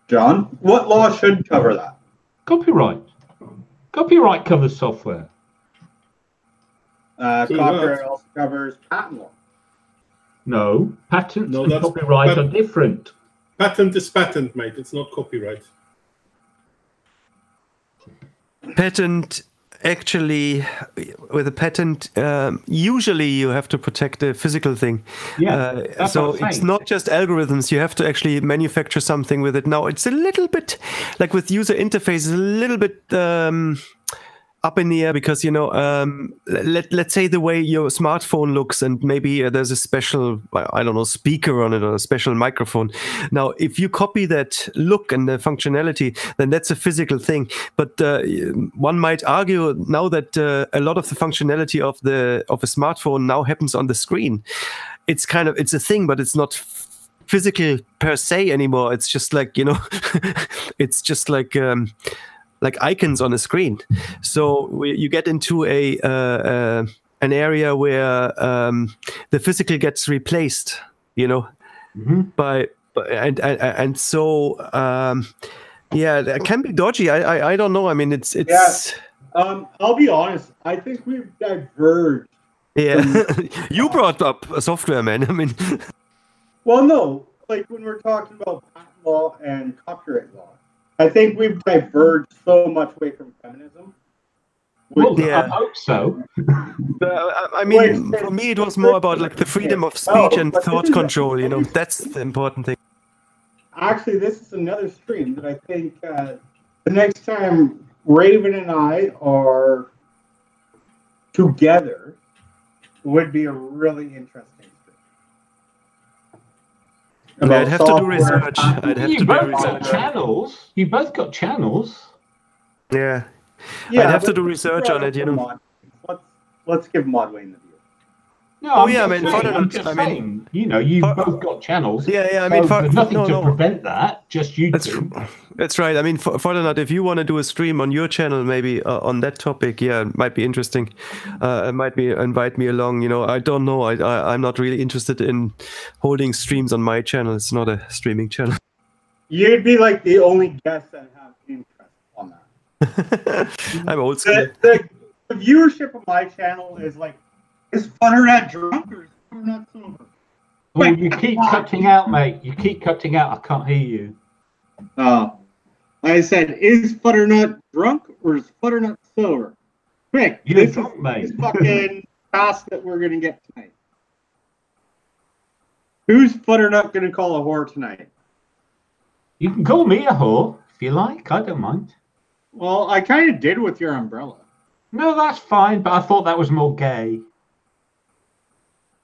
John, what law should cover that? Copyright. Copyright covers software. Copyright also covers patent law. No, patents and copyright are different. Patent is patent, mate. It's not copyright. Patent, actually, with a patent, usually you have to protect the physical thing. Yeah. So it's not just algorithms. You have to actually manufacture something with it. Now, it's a little bit, like with user interfaces, a little bit up in the air because, let's say the way your smartphone looks and maybe there's a special, I don't know, speaker on it or a special microphone. Now, if you copy that look and the functionality, then that's a physical thing. But one might argue now that a lot of the functionality of a smartphone now happens on the screen. It's it's a thing, but it's not physical per se anymore. It's just like, it's just like icons on a screen. So you get into an area where the physical gets replaced, by and so that can be dodgy. I don't know. I mean, it's. I'll be honest. I think we've diverged. Yeah, you brought up software, man. I mean, well, no, like when we're talking about patent law and copyright law. I think we've diverged so much away from feminism. I hope so. I mean, for me, it was more about like the freedom of speech and thought control. That's the important thing. Actually, this is another stream that I think the next time Raven and I are together would be a really interesting. I'd have to do research. You both got channels. You both got channels. Yeah. I'd have to do research on it, Let's give Modwain the view. No, you both got channels. Yeah. I mean, there's nothing to prevent that. Just you two. That's right. I mean, Fortnite, if you want to do a stream on your channel, maybe on that topic, it might be interesting. Invite me along. I don't know. I'm not really interested in holding streams on my channel. It's not a streaming channel. You'd be like the only guest that have interest on that. I'm old school. The viewership of my channel is like, is Futternet drunk or is Futternet sober? Oh, you keep cutting out, mate. You keep cutting out. I can't hear you. I said, is Futternut drunk or is Futternut sober? Quick, this is fucking task that we're gonna get tonight. Who's Futternut gonna call a whore tonight? You can call me a whore if you like. I don't mind. Well, I kind of did with your umbrella. No, that's fine, but I thought that was more gay.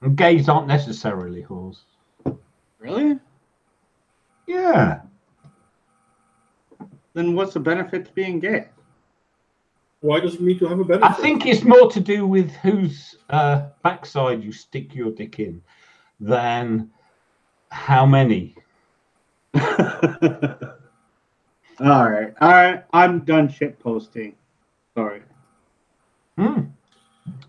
And gays aren't necessarily whores. Really? Yeah. Then what's the benefit to being gay? Why does it need to have a benefit? I think it's more to do with whose backside you stick your dick in than how many. All right. I'm done shit posting. Sorry.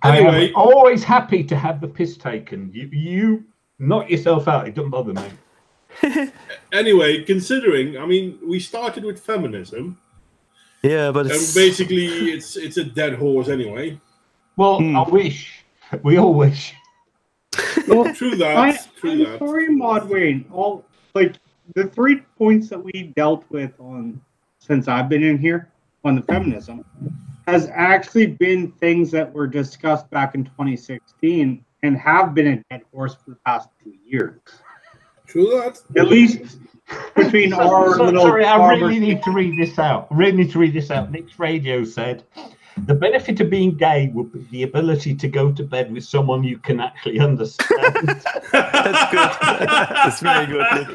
Anyway, I am always happy to have the piss taken. You knock yourself out. It doesn't bother me. Anyway, considering, I mean, we started with feminism. Yeah, but basically it's a dead horse anyway. Well, I wish. We all wish. Well, True that. I'm sorry, Modwain. All like the 3 points that we dealt with on since I've been in here on the feminism has actually been things that were discussed back in 2016 and have been a dead horse for the past 2 years. True that. At least between our little. Sorry, I really need to read this out. Nick's radio said, the benefit of being gay would be the ability to go to bed with someone you can actually understand. That's good. That's very good, Nick.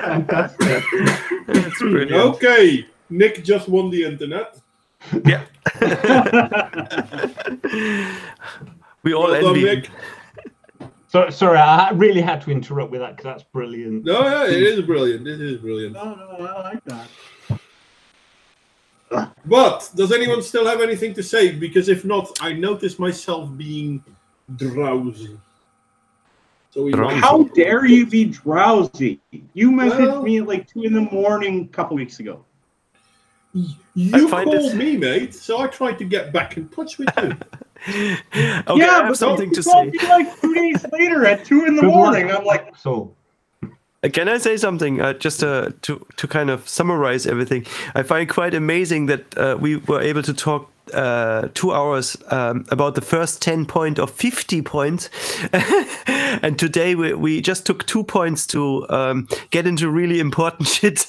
Fantastic. That's brilliant. Okay, Nick just won the internet. Yeah. We all envy Nick. So, sorry, I really had to interrupt with that because that's brilliant. No, yeah, it is brilliant. It is brilliant. No, I like that. But does anyone still have anything to say? Because if not, I notice myself being drowsy. So how dare you be drowsy? You messaged me at like 2 a.m. a couple weeks ago. You called me, mate, so I tried to get back in touch with you. Okay, yeah, I have but something to called say. me like 2 days later at 2 a.m. I'm like, so. Can I say something just to kind of summarize everything? I find it quite amazing that we were able to talk 2 hours about the first 10 point of 50 points. And today we just took 2 points to get into really important shit.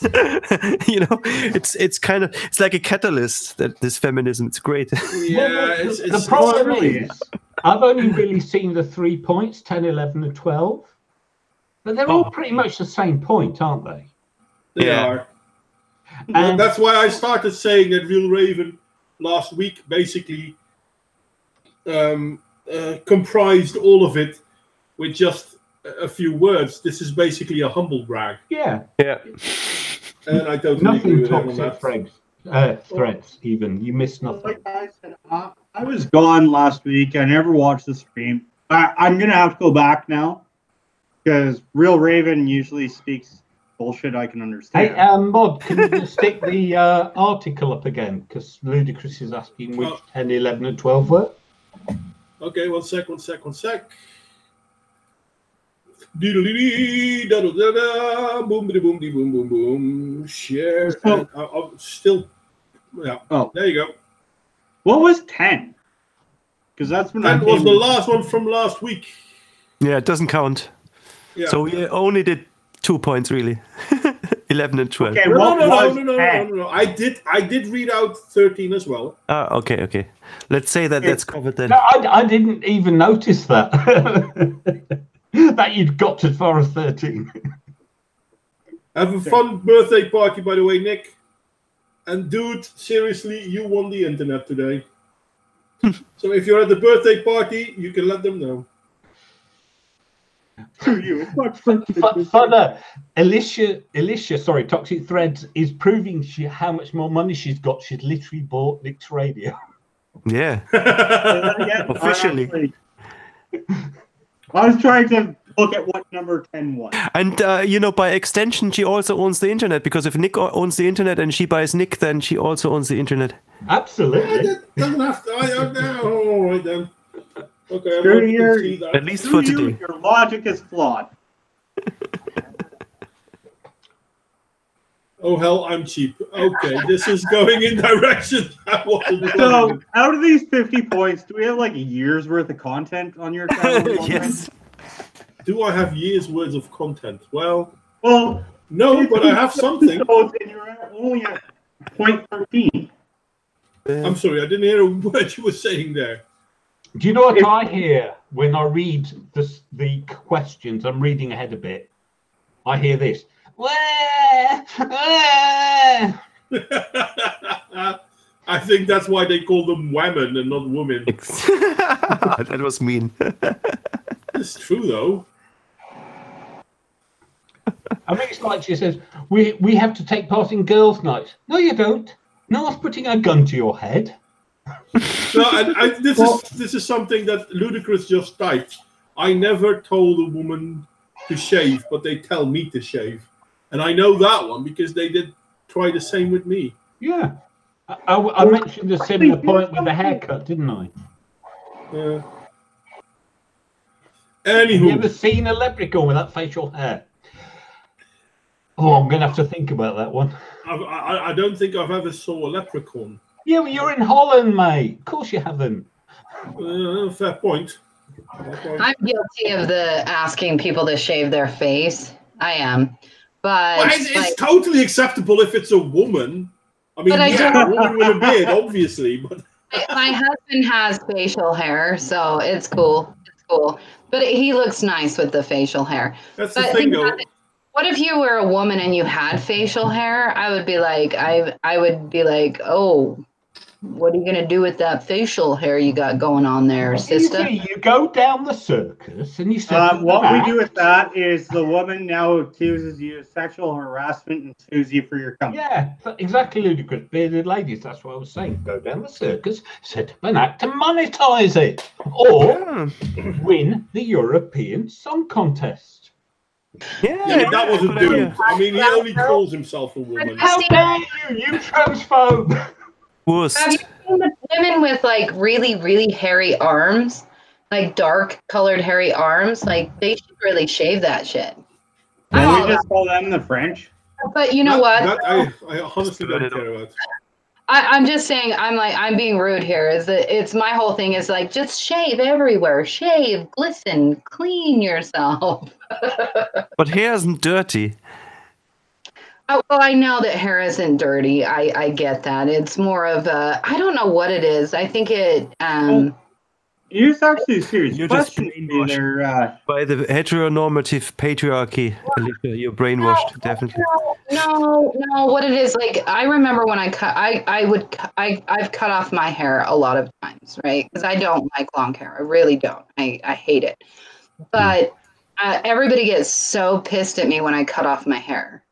You know, it's like a catalyst, that this feminism. It's great. Yeah, the problem is, I've only really seen the 3 points, 10, 11, and 12. But they're all pretty much the same point, aren't they? They are. And that's why I started saying that Real Raven last week basically comprised all of it with just a few words. This is basically a humble brag. Yeah. Yeah. And I totally agree with him on that. Threads, even. You missed nothing. Like I said, I was gone last week. I never watched the stream. I'm going to have to go back now. Because Real Raven usually speaks bullshit I can understand. Hey, Mod, can you just stick the article up again? Because Ludicrous is asking which 10, 11, and 12 were. Okay, one sec. Doodle-dee, da-da-da-da, boom-de-boom-de, boom-boom-boom. Share. I'm still... Yeah. Oh, there you go. What was 10? Because that's when 10 was the last one from last week. Yeah, it doesn't count. Yeah. So we only did 2 points, really. 11 and 12. Okay, no. I did read out 13 as well. Okay. Let's say that that's covered then. No, I didn't even notice that. That you'd got as far as 13. Have a fun birthday party, by the way, Nick. And dude, seriously, you won the internet today. So if you're at the birthday party, you can let them know. Further, Alicia, sorry, Toxic Threads is proving how much more money she's got. She's literally bought Nick's radio. Yeah. Officially. I was trying to look at what number 10 was. And, by extension, she also owns the internet, because if Nick owns the internet and she buys Nick, then she also owns the internet. Absolutely. Doesn't have to. All right, then. Okay, at least for today. Your logic is flawed. Oh hell, I'm cheap. Okay, this is going in direction I wasn't. So, out of these 50 points, do we have like a year's worth of content on your channel? Yes. Do I have years worth of content? Well, no, but I have something. And you're only at point 13. I'm sorry, I didn't hear a word you were saying there. Do you know what I hear when I read the questions? I'm reading ahead a bit. I hear this. I think that's why they call them women and not women. That was mean. It's true, though. I mean, it's like she says, we have to take part in girls' nights. No, you don't. No one's putting a gun to your head. No, this is something that Ludicrous just typed. I never told a woman to shave, but they tell me to shave. And I know that one because they did try the same with me. Yeah. I mentioned a similar point with the haircut, didn't I? Anywho. Have you ever seen a leprechaun with that facial hair? Oh, I'm going to have to think about that one. I don't think I've ever saw a leprechaun. Yeah, well, you're in Holland, mate. Of course you haven't. Fair point. I'm guilty of the asking people to shave their face. I am. But well, it's totally acceptable if it's a woman. I mean, a woman with a beard, obviously. But my husband has facial hair, so it's cool. It's cool. But he looks nice with the facial hair. That's the thing, though. What if you were a woman and you had facial hair? I would be like, oh, what are you gonna do with that facial hair you got going on there, sister? You go down the circus and you say, what we do with that is the woman now accuses you of sexual harassment and sues you for your company. Yeah, exactly, ludicrous. Bearded ladies, that's what I was saying. Go down the circus, set up an act to monetize it, or win the European Song Contest. Yeah, but that wasn't doing. I mean, he only calls himself a woman. How dare you transphobe! Have you seen the women with like really, really hairy arms, like dark colored hairy arms? Like they should really shave that shit. Can we just call them the French? But you know what? I honestly don't care about. I'm just saying, I'm being rude here. It's my whole thing is like, just shave everywhere. Shave, glisten, clean yourself. But hair isn't dirty. Oh, well, I know that hair isn't dirty. I get that. It's more of a, I don't know what it is. I think it, you're actually serious. You're just brainwashed by the heteronormative patriarchy. You're brainwashed, definitely. No. What it is, like, I remember when I've cut off my hair a lot of times, right? Because I don't like long hair. I really don't. I hate it. But everybody gets so pissed at me when I cut off my hair,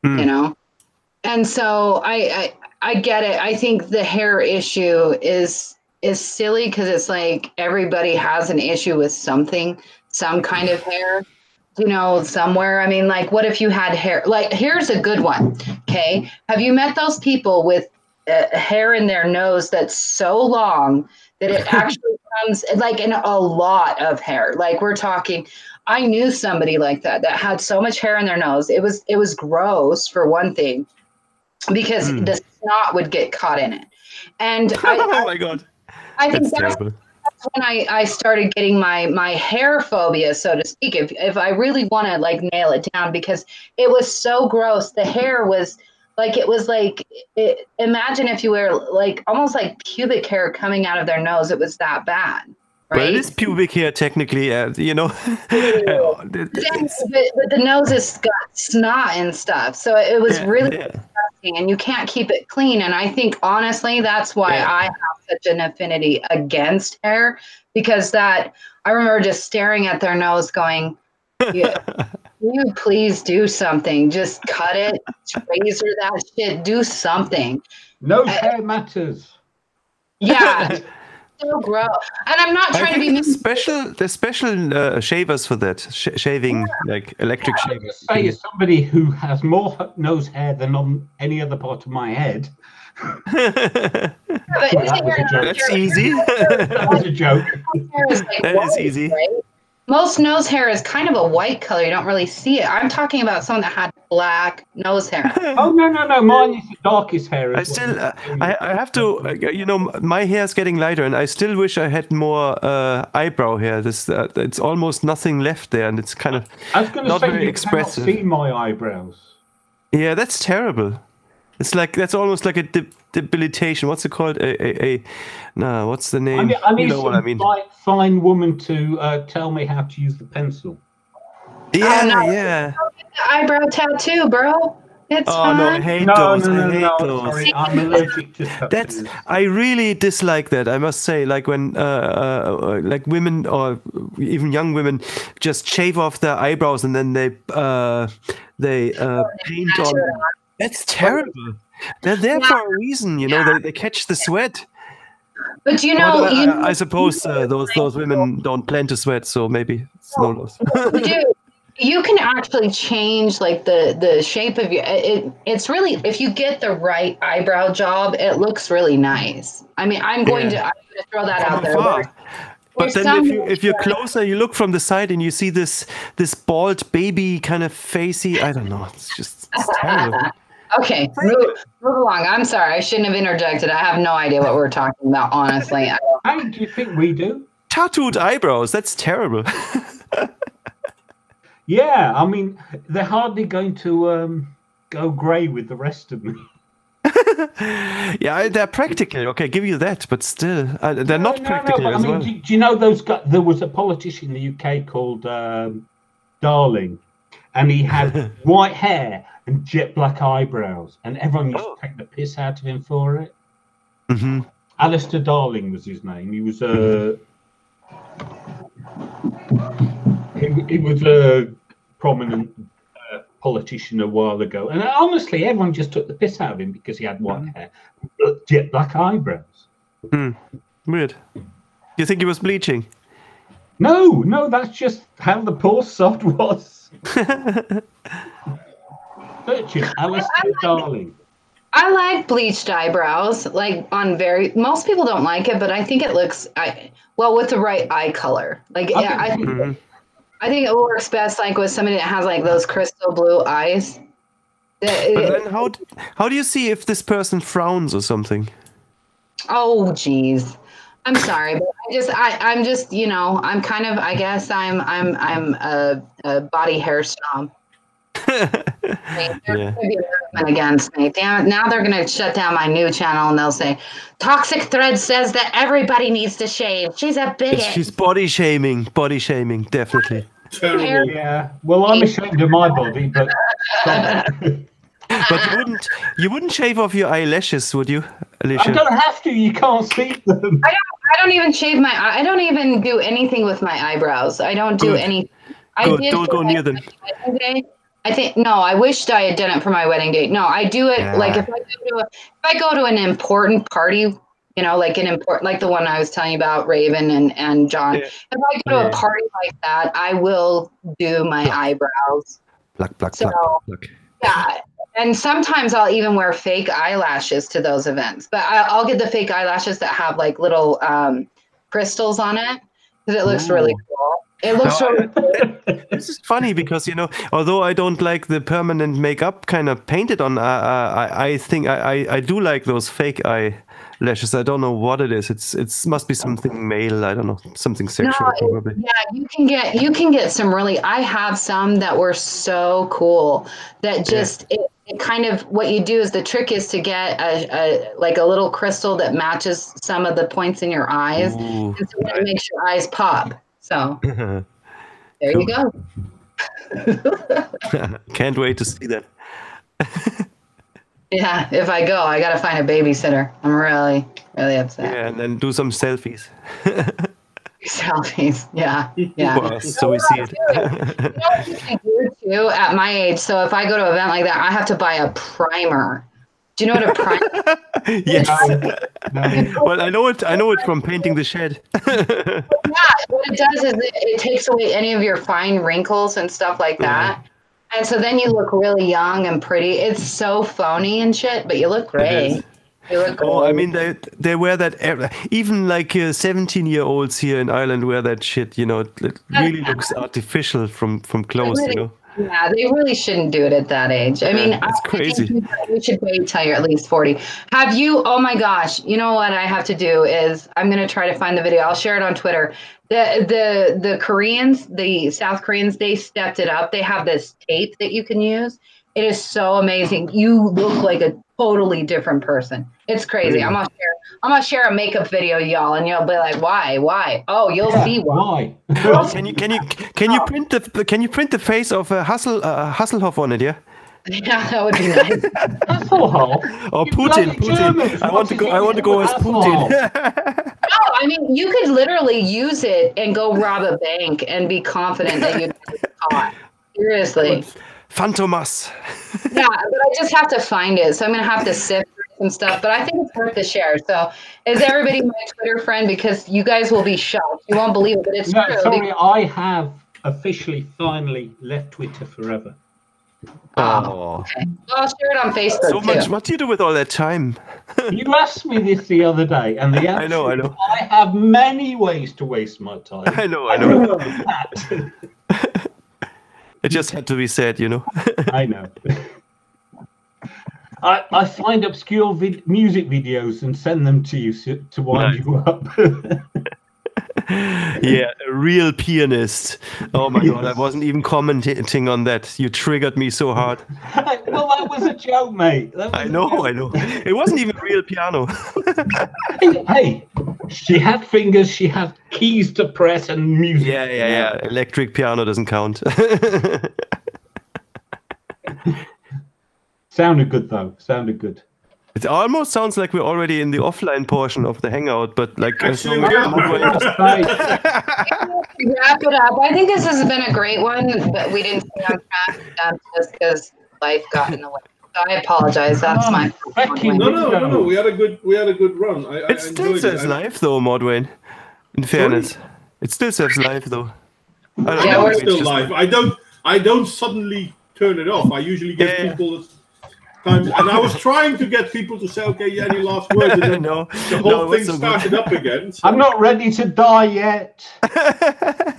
you know? And so I get it. I think the hair issue is silly because it's like everybody has an issue with something, some kind of hair, you know, somewhere. I mean, like, what if you had hair? Like, here's a good one. Okay. Have you met those people with hair in their nose that's so long that it actually comes like in a lot of hair? Like, we're talking, I knew somebody like that had so much hair in their nose. It was gross for one thing, because the snot would get caught in it. And oh my God. I think that's when I started getting my hair phobia, so to speak, if I really want to like nail it down, because it was so gross. The hair was like, imagine if you were like almost like pubic hair coming out of their nose. It was that bad. Right? Well, it is pubic hair technically, you know. But the nose has got snot and stuff, so it was really disgusting, and you can't keep it clean. And I think honestly, that's why I have such an affinity against hair, because I remember just staring at their nose, going, "Yeah, you please do something. Just cut it, razor that shit, do something." Nose hair matters. Yeah. So gross. And I'm not trying to be there's special shavers for that, shaving, like electric shavers. Say, as somebody who has more nose hair than on any other part of my head. That's easy. That was a joke. That is easy. Right? Most nose hair is kind of a white color. You don't really see it. I'm talking about someone that had black nose hair. Oh, no. Mine is the darkest hair. I have to, you know, my hair is getting lighter, and I still wish I had more eyebrow hair. It's almost nothing left there, and it's kind of not very expressive. See my eyebrows. Yeah, that's terrible. It's like, that's almost like a debilitation. What's it called? No, what's the name? I need you know what I mean. Fine woman to tell me how to use the pencil. Yeah. Eyebrow tattoo, bro. It's fine. No, I hate those. I hate those. Sorry, I'm allergic to tattoos. I really dislike that. I must say, like when like women or even young women just shave off their eyebrows and then they paint on. That's terrible. They're there for a reason, you know. They catch the sweat. But you know, I suppose those women don't plan to sweat, so maybe it's no loss. You can actually change like the shape of your. It's really, if you get the right eyebrow job, it looks really nice. I mean, I'm going to throw that out there. But then if you're closer, you look from the side and you see this bald baby kind of facey. I don't know. It's terrible. Okay, move along. I'm sorry, I shouldn't have interjected. I have no idea what we're talking about, honestly. How do you think we do? Tattooed eyebrows. That's terrible. Yeah, I mean, they're hardly going to go grey with the rest of me. Yeah, they're practical. Okay, give you that, but still, they're not practical as well. Do you know those guys? There was a politician in the UK called Darling, and he had white hair and jet black eyebrows, and everyone used to take the piss out of him for it. Mm-hmm. Alistair Darling was his name. He was he was a prominent politician a while ago, and honestly, everyone just took the piss out of him because he had white hair, jet black eyebrows. Weird. You think he was bleaching? No, that's just how the poor sod was. Search it, Alistair Darling. I like bleached eyebrows. Like most people don't like it, but I think it looks well with the right eye color. Like I think it works best like with somebody that has like those crystal blue eyes. But then how do you see if this person frowns or something? Oh geez, I'm sorry, but I'm just I'm kind of, I guess I'm a body hair snob. There's going to be a movement against me. Damn it, now they're going to shut down my new channel and they'll say, Toxic Thread says that everybody needs to shave. She's a bigot. She's body shaming, definitely. Terrible. Yeah. Well, I'm ashamed of my body, but. But you wouldn't shave off your eyelashes, would you, Alicia? I don't have to. You can't see them. I don't even shave I don't even do anything with my eyebrows. I don't do any. Don't go near them. I wished I had done it for my wedding date. No, I do it like if I go to an important party, like like the one I was telling you about, Raven and John. Yeah. If I go to a party like that, I will do my eyebrows. Pluck. Yeah, and sometimes I'll even wear fake eyelashes to those events. But I'll get the fake eyelashes that have like little crystals on it because it looks really cool. It looks really cool. This is funny because, although I don't like the permanent makeup kind of painted on, I think I do like those fake eyelashes. I don't know what it is. It must be something male. I don't know, something sexual probably. Yeah, you can get some really. I have some that were so cool that just it kind of, what you do is the trick is to get a little crystal that matches some of the points in your eyes, and so it makes your eyes pop. So there you go. Can't wait to see that. Yeah, if I go, I gotta find a babysitter. I'm really, really upset. Yeah, and then do some selfies. Selfies, yeah. So we see it. What you can do too at my age? So if I go to an event like that, I have to buy a primer. Do you know what a primer? Yes. Well, I know it from painting the shed. Yeah, what it does is it takes away any of your fine wrinkles and stuff like that. And so then you look really young and pretty. It's so phony and shit, but you look great. You look great. Oh, I mean, they wear that. Even like 17-year-olds here in Ireland wear that shit. It really looks artificial from close. Yeah, they really shouldn't do it at that age. I mean, it's crazy. You should wait till you're at least 40. Have you? Oh my gosh! You know what I have to do is I'm going to try to find the video. I'll share it on Twitter. The Koreans, the South Koreans, they stepped it up. They have this tape that you can use. It is so amazing. You look like a totally different person. It's crazy. I'm gonna share a makeup video, y'all, and you'll be like, why? Oh, you'll see why. Can you print the face of Hasselhoff on it? Yeah. Yeah, that would be nice. Hasselhoff. Or Putin. I want to go as Putin. No, I mean, you could literally use it and go rob a bank and be confident that you'd be caught. Seriously. Fantomas. Yeah, but I just have to find it. So I'm going to have to sift through some stuff. But I think it's worth the share. So is everybody my Twitter friend? Because you guys will be shocked. You won't believe it, but it's true. Sorry, I have officially, finally left Twitter forever. Oh, okay. Well, I'll share it on Facebook so much. What do you do with all that time? You asked me this the other day, and the answer I know. is I have many ways to waste my time. I know. It just had to be said, you know. I know. I find obscure music videos and send them to you to wind you up. Yeah, a real pianist. Oh my God, I wasn't even commenting on that. You triggered me so hard. Well, that was a joke, mate. I know. It wasn't even real piano. Hey, she had fingers, she had keys to press and music. Yeah. Electric piano doesn't count. Sounded good, though. Sounded good. It almost sounds like we're already in the offline portion of the hangout, but like Actually, Wrap it up. I think this has been a great one, but we didn't stay on track just because life got in the way. So I apologize. That's my fault. No. We had a good run. It still says live though, Modwain. In fairness, it still says live though. Yeah, we're still live. I don't suddenly turn it off. I usually give people time, and I was trying to get people to say, "Okay, any last words?" And then the whole thing started up again. So. I'm not ready to die yet.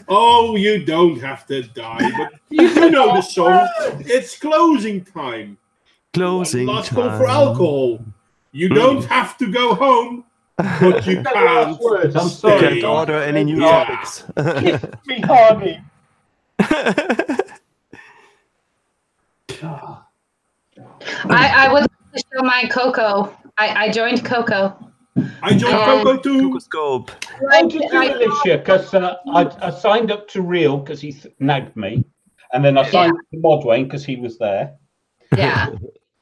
Oh, you don't have to die, but you know the song. It's closing time. Closing last time. call for alcohol. You don't have to go home, but you can't. I'm sorry. Can't order any new topics. Kiss me, Hardy. I would like to show my Coco. I joined Coco. I joined Coco too. Scope. How did you do, Alicia? Because I signed up to Real because he nagged me, and then I signed up to Modwain because he was there. Yeah,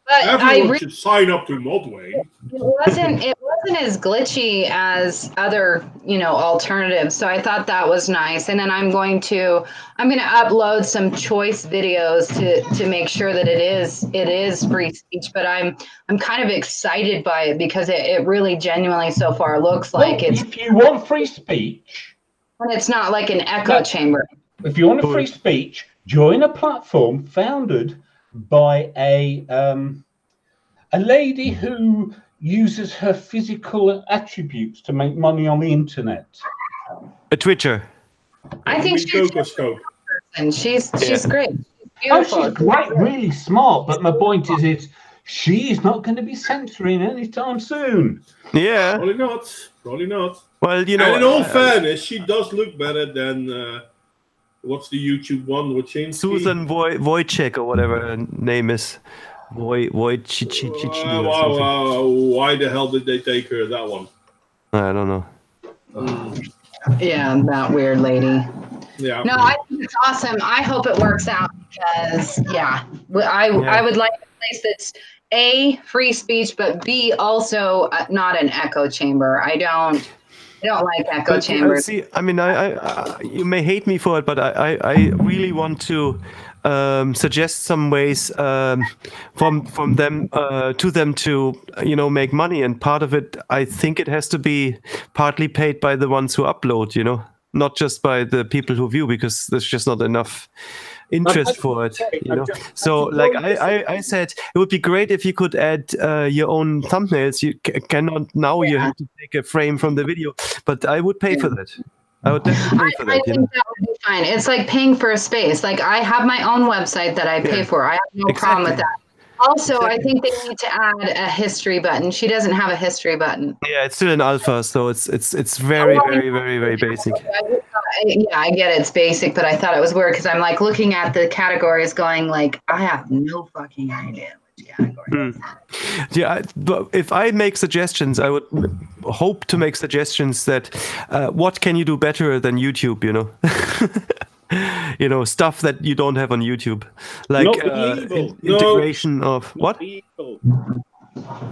but everyone should sign up to Modwain. It wasn't as glitchy as other alternatives, so I thought that was nice. And then I'm going to upload some choice videos to make sure that it is free speech. But I'm kind of excited by it because it really genuinely so far looks like it's. If you want free speech, and it's not like an echo chamber. If you want a free speech, join a platform founded by a lady who uses her physical attributes to make money on the internet. A Twitcher. I think she's great. She's she's great, really smart. But my point is she's not going to be censoring anytime soon. Yeah. Probably not. Well, and in all fairness, she does look better than what's the YouTube one? Susan Wojcik or whatever her name is. Why the hell did they take her, that one? I don't know. Yeah, that weird lady. Yeah. No, I think it's awesome. I hope it works out because, I would like a place that's A, free speech, but B, also not an echo chamber. I don't like echo chambers. See, I you may hate me for it, but I really want to suggest some ways from them to them to make money, and part of it I think it has to be partly paid by the ones who upload, not just by the people who view, because there's just not enough interest for it, So like I said, it would be great if you could add your own thumbnails. You cannot now. You have to take a frame from the video, but I would pay for that. I would definitely pay for that. I think that would be fine. It's like paying for a space. Like I have my own website that I pay for. I have no problem with that. Also, I think they need to add a history button. She doesn't have a history button. Yeah, it's still an alpha, so it's very, very, very, very basic. I get it. It's basic, but I thought it was weird because I'm like looking at the categories going like, I have no fucking idea which category. Yeah, but if I make suggestions, I would hope to make suggestions that what can you do better than YouTube, stuff that you don't have on YouTube, like integration of what?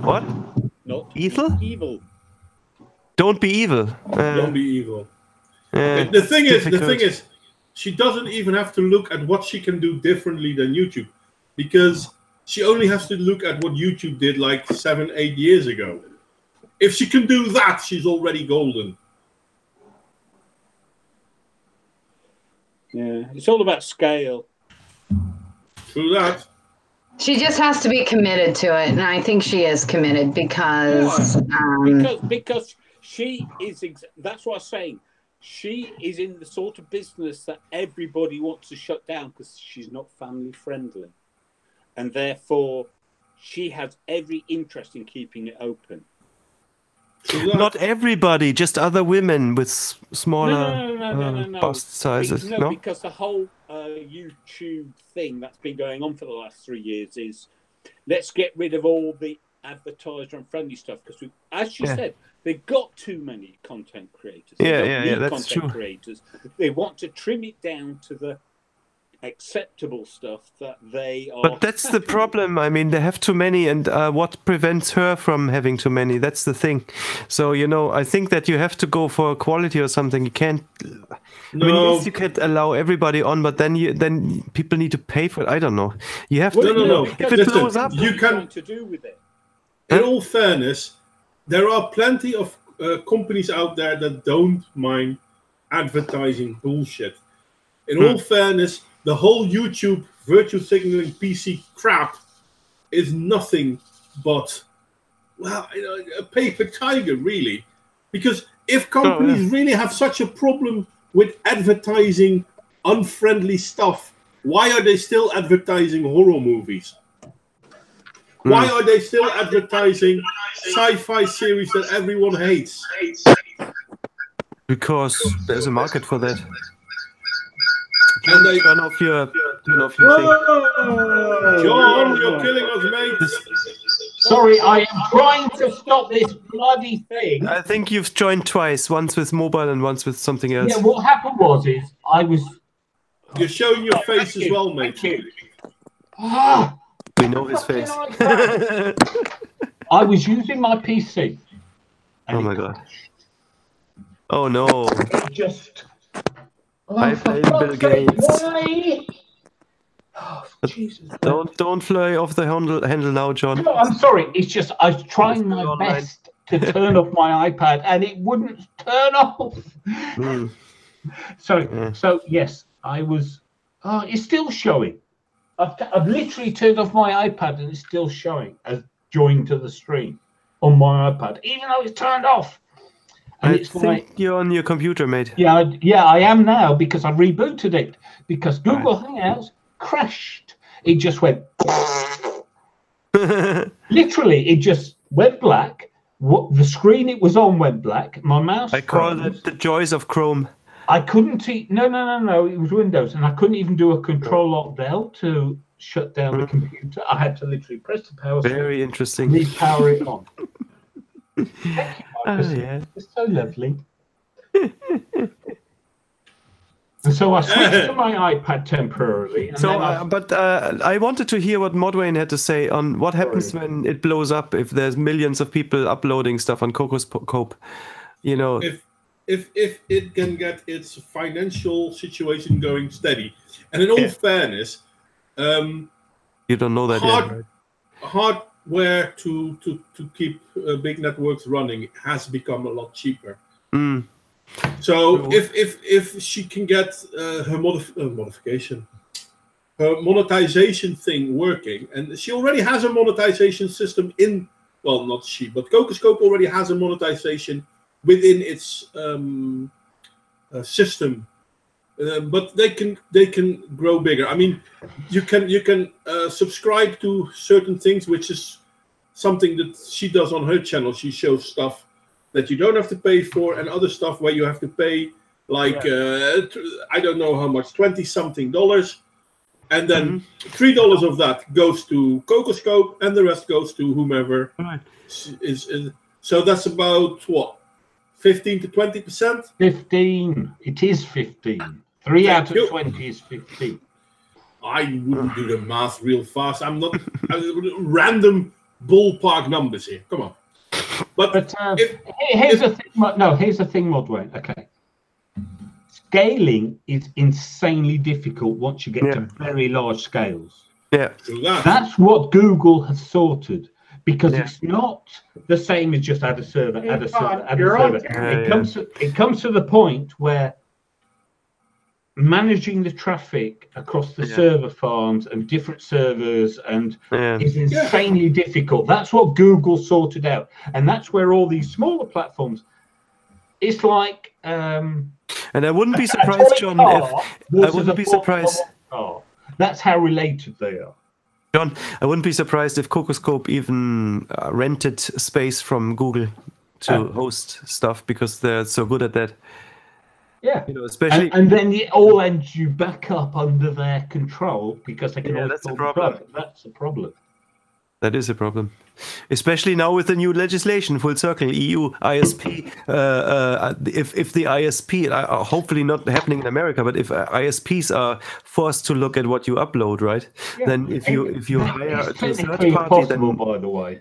What? Not evil. Evil. Don't be evil. Don't be evil. The thing is, she doesn't even have to look at what she can do differently than YouTube, because she only has to look at what YouTube did like 7-8 years ago. If she can do that, she's already golden. Yeah, it's all about scale. True that. She just has to be committed to it, and I think she is committed because because she is. That's what I'm saying. She is in the sort of business that everybody wants to shut down because she's not family friendly, and therefore she has every interest in keeping it open. Not everybody, just other women with smaller bust sizes. No, because the whole YouTube thing that's been going on for the last 3 years is let's get rid of all the advertiser and friendly stuff because, as she said, they've got too many content creators. That's true. Creators. They want to trim it down to the acceptable stuff that they are. But that's the problem. I mean, they have too many, and what prevents her from having too many? That's the thing. So, you know, I think that you have to go for quality or something. You can't. No. I mean, yes, you can't allow everybody on, but then people need to pay for it. I don't know. You have to. No. If it blows up, you can. To do with it. In all fairness, there are plenty of companies out there that don't mind advertising bullshit. In all fairness, the whole YouTube virtue signaling PC crap is nothing but, well, a paper tiger, really. Because if companies really have such a problem with advertising unfriendly stuff, why are they still advertising horror movies? Why are they still advertising sci-fi series that everyone hates? Because there's a market for that. And they turn off your thing. John, you're killing us, mate. Sorry, I am trying to stop this bloody thing. I think you've joined twice, once with mobile and once with something else. Yeah, what happened was I was... You're showing your face as well, mate. We know his face. I was using my PC. Oh my god. Oh no. It just... I blame Bill Gates. Oh, Jesus. Don't fly off the handle now, John. No, I'm sorry. It's just I was trying my best to turn off my iPad and it wouldn't turn off. So yes, I was. It's still showing. I've literally turned off my iPad and it's still showing as joined to the stream on my iPad, even though it's turned off. And I think you're on your computer, mate. Yeah, I am now because I rebooted it because Google Hangouts crashed. It just went. Literally, it just went black. The screen it was on went black. My mouse. I call it the joys of Chrome. I couldn't. No. It was Windows, and I couldn't even do a Control-Alt-Del to shut down the computer. I had to literally press the power. Very interesting. Repower it on. Thank you, Marcus. It's so lovely. And so I switched to my iPad temporarily. And I wanted to hear what Modwain had to say on what happens when it blows up. If there's millions of people uploading stuff on Cocoscope, you know. If it can get its financial situation going steady, and in all fairness, you don't know that yet, right? Hardware to keep big networks running has become a lot cheaper. So if she can get her monetization thing working, and she already has a monetization system in, well, not she, but Cocoscope already has a monetization within its system, but they can grow bigger. I mean, you can subscribe to certain things, which is something that she does on her channel. She shows stuff that you don't have to pay for, and other stuff where you have to pay, like I don't know how much, $20-something, and then $3 of that goes to Cocoscope, and the rest goes to whomever is. So that's about what, 15 to 20%? 15. It is 15. 3 out of 20 is 15. I wouldn't do the math real fast. I'm not random ballpark numbers here. Come on. But here's the thing. Here's the thing, Modwain. Okay. Scaling is insanely difficult once you get to very large scales. Yeah. That's what Google has sorted. Because it's not the same as just add a server, add a server, add a server. It comes to the point where managing the traffic across the server farms and different servers and is insanely difficult. That's what Google sorted out, and that's where all these smaller platforms. It's like, and I wouldn't be surprised, John, if I wouldn't be surprised. That's how related they are. John, I wouldn't be surprised if Cocoscope even rented space from Google to host stuff because they're so good at that. Yeah, you know, especially and then it all ends you back up under their control because they can always that's a pull problem. the plug. That's a problem. That is a problem, especially now with the new legislation, full circle, EU ISP. If the ISP, hopefully not happening in America, but if ISPs are forced to look at what you upload, right? Yeah. Then if you hire a third party, then by the way,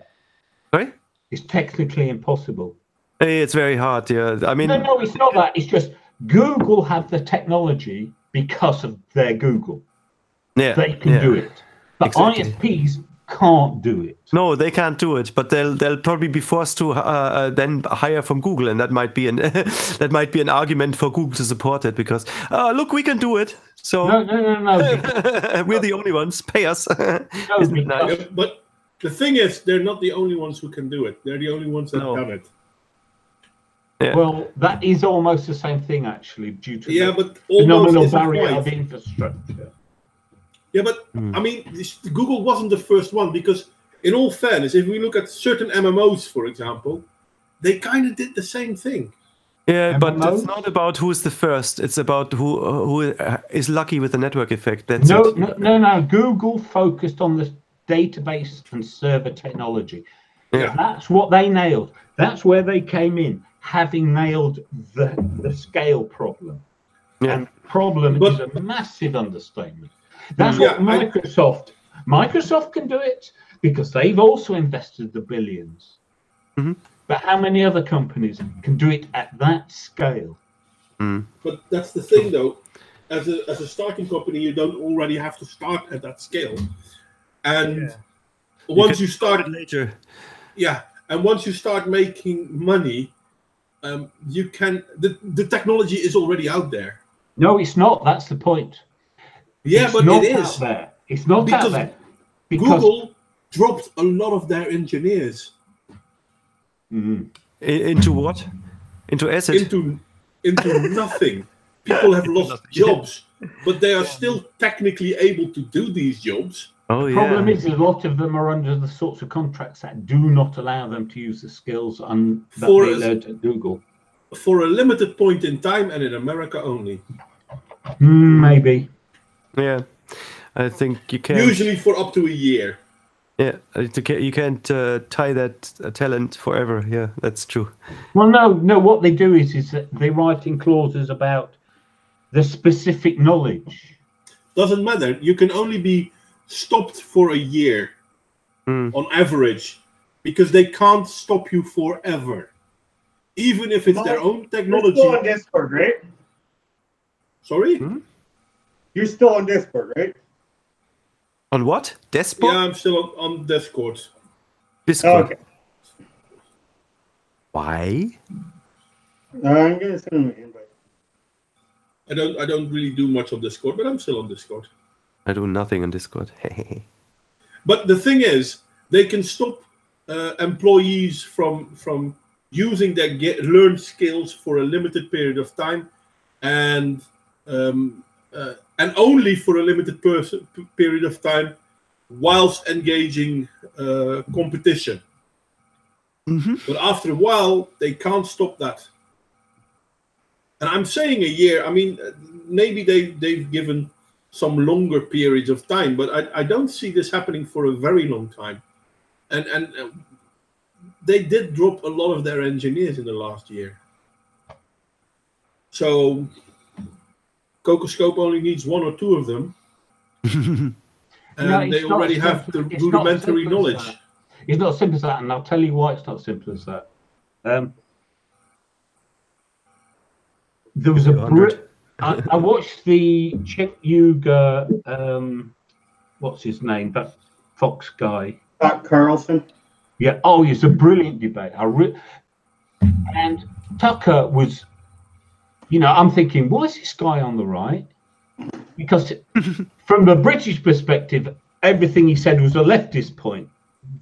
sorry, it's technically impossible. It's very hard. Yeah, I mean, no, it's not that. It's just Google have the technology because of their Google. Yeah, they can do it, but exactly. ISPs can't do it. No, they can't do it, but they'll probably be forced to then hire from Google, and that might be an argument for Google to support it because look, we can do it. So no. We're the only ones. Pay us. Isn't it nice? But the thing is, they're not the only ones who can do it. They're the only ones that have done it. Yeah. Well, that is almost the same thing, actually, due to the but phenomenal barrier of infrastructure. Yeah, but I mean, Google wasn't the first one because, in all fairness, if we look at certain MMOs, for example, they kind of did the same thing. Yeah, but it's not about who's the first. It's about who is lucky with the network effect. That's No. Google focused on the database and server technology. Yeah, that's what they nailed. That's where they came in, having nailed the scale problem. Yeah, and problem is a massive understatement. That's what Microsoft can do it because they've also invested the billions. Mm-hmm. But how many other companies can do it at that scale? But that's the thing, though. As a starting company, you don't already have to start at that scale. And once you start later, and once you start making money, you can. The technology is already out there. No, it's not. That's the point. Yeah, it's but not it is. Out there. It's not because out there. Because Google dropped a lot of their engineers. Into what? Into acid? Into nothing. People have lost jobs, but they are still technically able to do these jobs. Oh, the problem is a lot of them are under the sorts of contracts that do not allow them to use the skills that they learned at Google. For a limited point in time and in America only. Maybe. Yeah, I think you can. Usually for up to a year. Yeah, you can't tie that talent forever. Yeah, that's true. Well, no. What they do is that they write in clauses about the specific knowledge. Doesn't matter. You can only be stopped for a year on average because they can't stop you forever. Even if it's their own technology. You're still on Discord, right? Sorry? You're still on Discord, right? On what? Discord? Yeah, I'm still on Discord. Discord. Oh, okay. Why? I'm gonna send him an invite. I don't really do much on Discord, but I'm still on Discord. I do nothing on Discord. But the thing is, they can stop employees from using their learned skills for a limited period of time, and only for a limited period of time, whilst engaging competition. But after a while, they can't stop that. And I'm saying a year. I mean, maybe they've given some longer periods of time, but I don't see this happening for a very long time. And they did drop a lot of their engineers in the last year. So Cocoscope only needs one or two of them. And they already have the rudimentary knowledge. It's not as simple as that, and I'll tell you why it's not as simple as that. There was I watched the Cenk Uygur, what's his name, that Fox guy. Tucker Carlson. Yeah, it's a brilliant debate. And Tucker was, I'm thinking, why is this guy on the right? because from the British perspective, everything he said was a leftist point.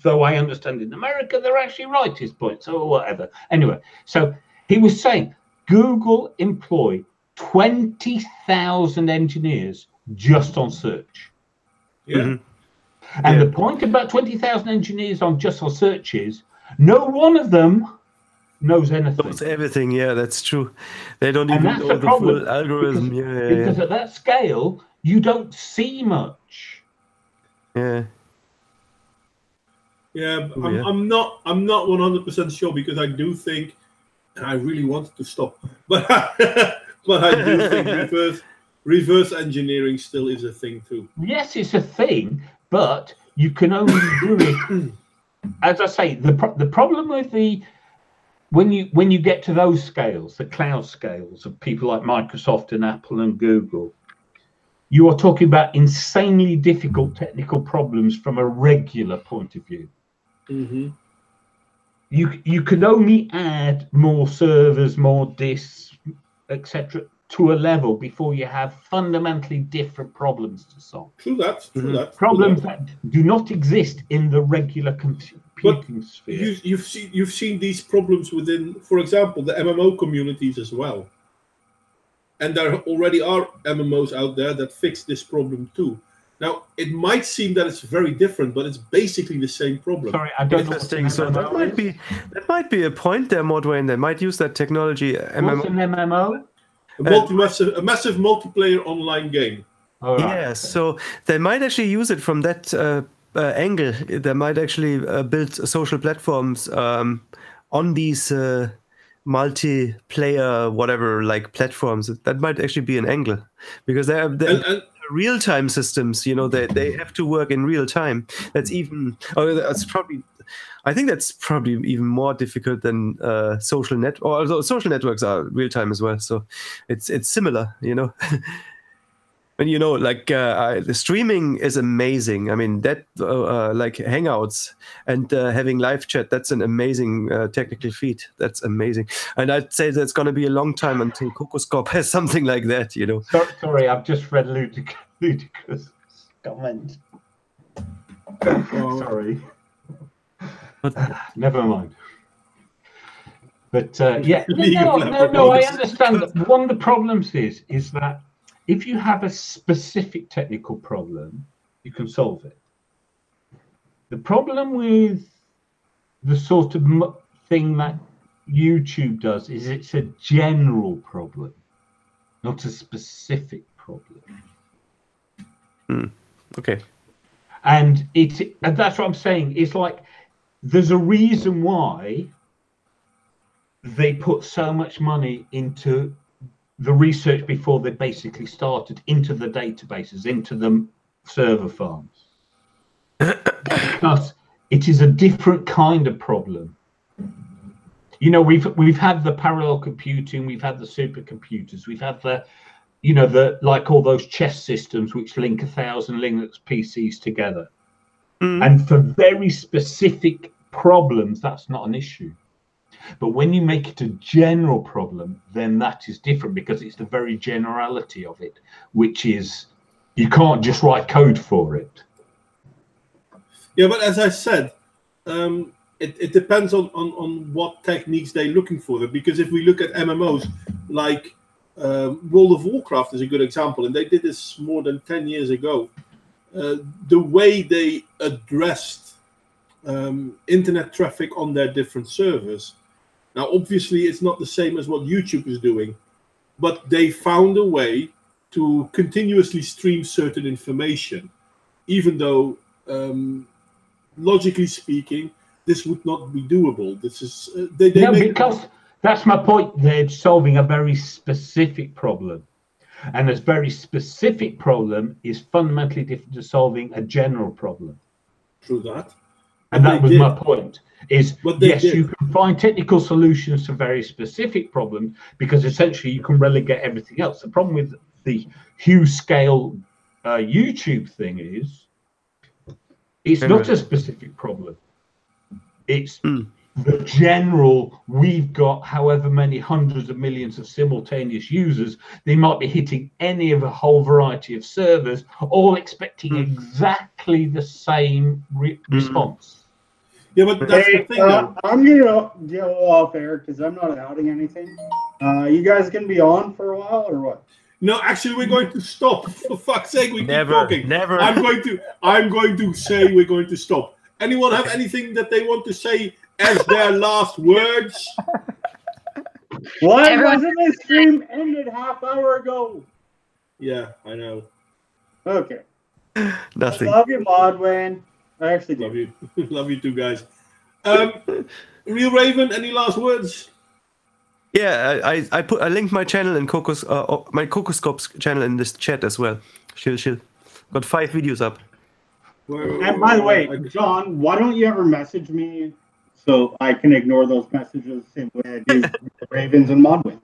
Though I understand in America, they're actually rightist points or whatever. Anyway, so he was saying Google employ 20,000 engineers just on search. Yeah. And the point about 20,000 engineers on just on search is no one of them knows anything. Knows everything, yeah, that's true. They don't even know the full algorithm. Because at that scale, you don't see much. Yeah. Yeah, I'm not 100% sure, because I do think, and I really wanted to stop, but but I do think reverse engineering still is a thing too. Yes, it's a thing, but you can only do it. As I say, the problem with when you get to those scales, the cloud scales of people like Microsoft and Apple and Google, you are talking about insanely difficult technical problems from a regular point of view. You can only add more servers, more disks, etc., to a level before you have fundamentally different problems to solve. True that. Problems that do not exist in the regular computing sphere. You've seen these problems within, for example, the MMO communities as well. And there already are MMOs out there that fix this problem too. Now, it might seem that it's very different, but it's basically the same problem. Sorry, I don't know. Interesting. So that might be a point there, Modwain. They might use that technology. What's an MMO? A massive multiplayer online game. Right. Yeah, so they might actually use it from that angle. They might actually build social platforms on these multiplayer whatever like platforms. That might actually be an angle, because they're real-time systems, you know, they have to work in real time. I think that's probably even more difficult than social although social networks are real-time as well, so it's similar, you know. And you know, like the streaming is amazing. I mean, that like Hangouts and having live chat, that's an amazing technical feat. That's amazing. And I'd say that's going to be a long time until Cocoscorp has something like that, you know. Sorry, I've just read Ludicrous comment. Sorry. Never mind. But yeah, no, I understand that one of the problems is that if you have a specific technical problem, you can solve it. The problem with the sort of thing that YouTube does is it's a general problem, not a specific problem. Okay. And that's what I'm saying. It's like there's a reason why they put so much money into the research before they basically started, into the databases, into the server farms. Because it is a different kind of problem. You know, we've had the parallel computing, we've had the supercomputers, we've had the, you know, like all those chess systems which link 1,000 Linux PCs together. And for very specific problems, that's not an issue. But when you make it a general problem, then that is different, because it's the very generality of it, which is you can't just write code for it. Yeah, but as I said, it depends on what techniques they're looking for. Because if we look at MMOs, like World of Warcraft is a good example, and they did this more than 10 years ago. The way they addressed internet traffic on their different servers. Now, obviously, it's not the same as what YouTube is doing, but they found a way to continuously stream certain information, even though, logically speaking, this would not be doable. This is because that's my point. They're solving a very specific problem, and this very specific problem is fundamentally different to solving a general problem. True that. And that was my point. Is yes, you can find technical solutions to very specific problems, because essentially you can relegate everything else. The problem with the huge scale YouTube thing is it's not a specific problem. It's the general, we've got however many hundreds of millions of simultaneous users, they might be hitting any of a whole variety of servers, all expecting exactly the same response. Yeah, but that's the thing, though. I'm going to go off air because I'm not outing anything. You guys going to be on for a while or what? No, actually, we're going to stop. For fuck's sake, we keep talking. Never. I'm going to say we're going to stop. Anyone have anything that they want to say as their last words? Why wasn't this stream ended half hour ago? Yeah, I know. Okay. Nothing. I love you, Modwain. I actually do. Love you. Love you too, guys. Real Raven, any last words? Yeah, I linked my channel in my Cocoscope's channel in this chat as well. She'll got 5 videos up. And by the way, John, why don't you ever message me so I can ignore those messages the same way I do Ravens and Modwins?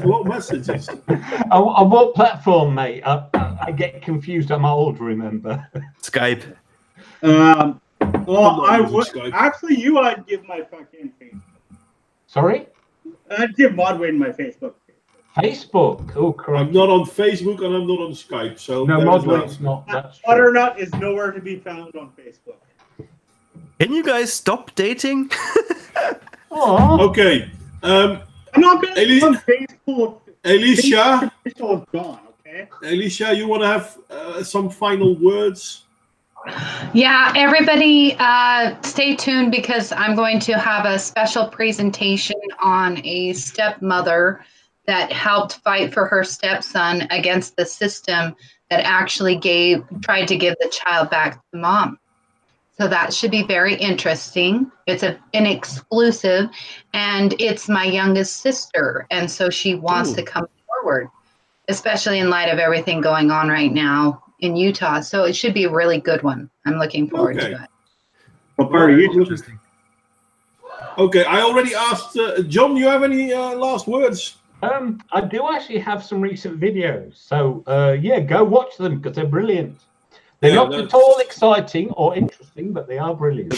What messages? On what platform, mate? I get confused. I'm old, remember? Skype. Well, I would actually. I'd give my fucking Facebook. Sorry? I'd give Modwain my Facebook. Facebook. Oh, correct. I'm not on Facebook and I'm not on Skype. So no, Modwain's not. That's true. Butternut is nowhere to be found on Facebook. Can you guys stop dating? Okay. I'm not going to on Facebook. Alicia. Facebook is gone, okay? Alicia, you want to have some final words? Yeah, everybody stay tuned because I'm going to have a special presentation on a stepmother that helped fight for her stepson against the system that actually tried to give the child back to the mom. So that should be very interesting. It's an exclusive, and it's my youngest sister, and so she wants to come forward, especially in light of everything going on right now in Utah. So it should be a really good one. I'm looking forward to it. What part are you interesting? Okay, I already asked John. You have any last words? I do actually have some recent videos. So yeah, go watch them because they're brilliant. They're not at all exciting or interesting, but they are brilliant.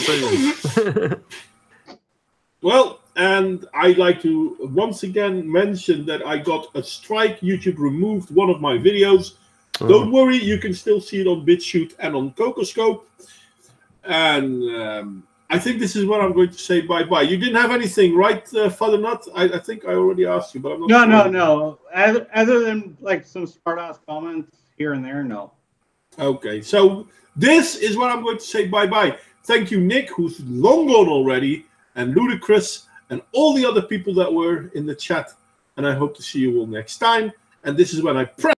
Well, and I'd like to once again mention that I got a strike. YouTube removed one of my videos. Don't worry, you can still see it on BitChute and on Cocoscope. And I think this is where I'm going to say bye-bye. You didn't have anything, right, Father Nut? I think I already asked you, but I'm not sure. No. Other than like some smart-ass comments here and there, no. Okay, so this is where I'm going to say bye-bye. Thank you, Nick, who's long gone already, and Ludacris, and all the other people that were in the chat. And I hope to see you all next time. And this is when I press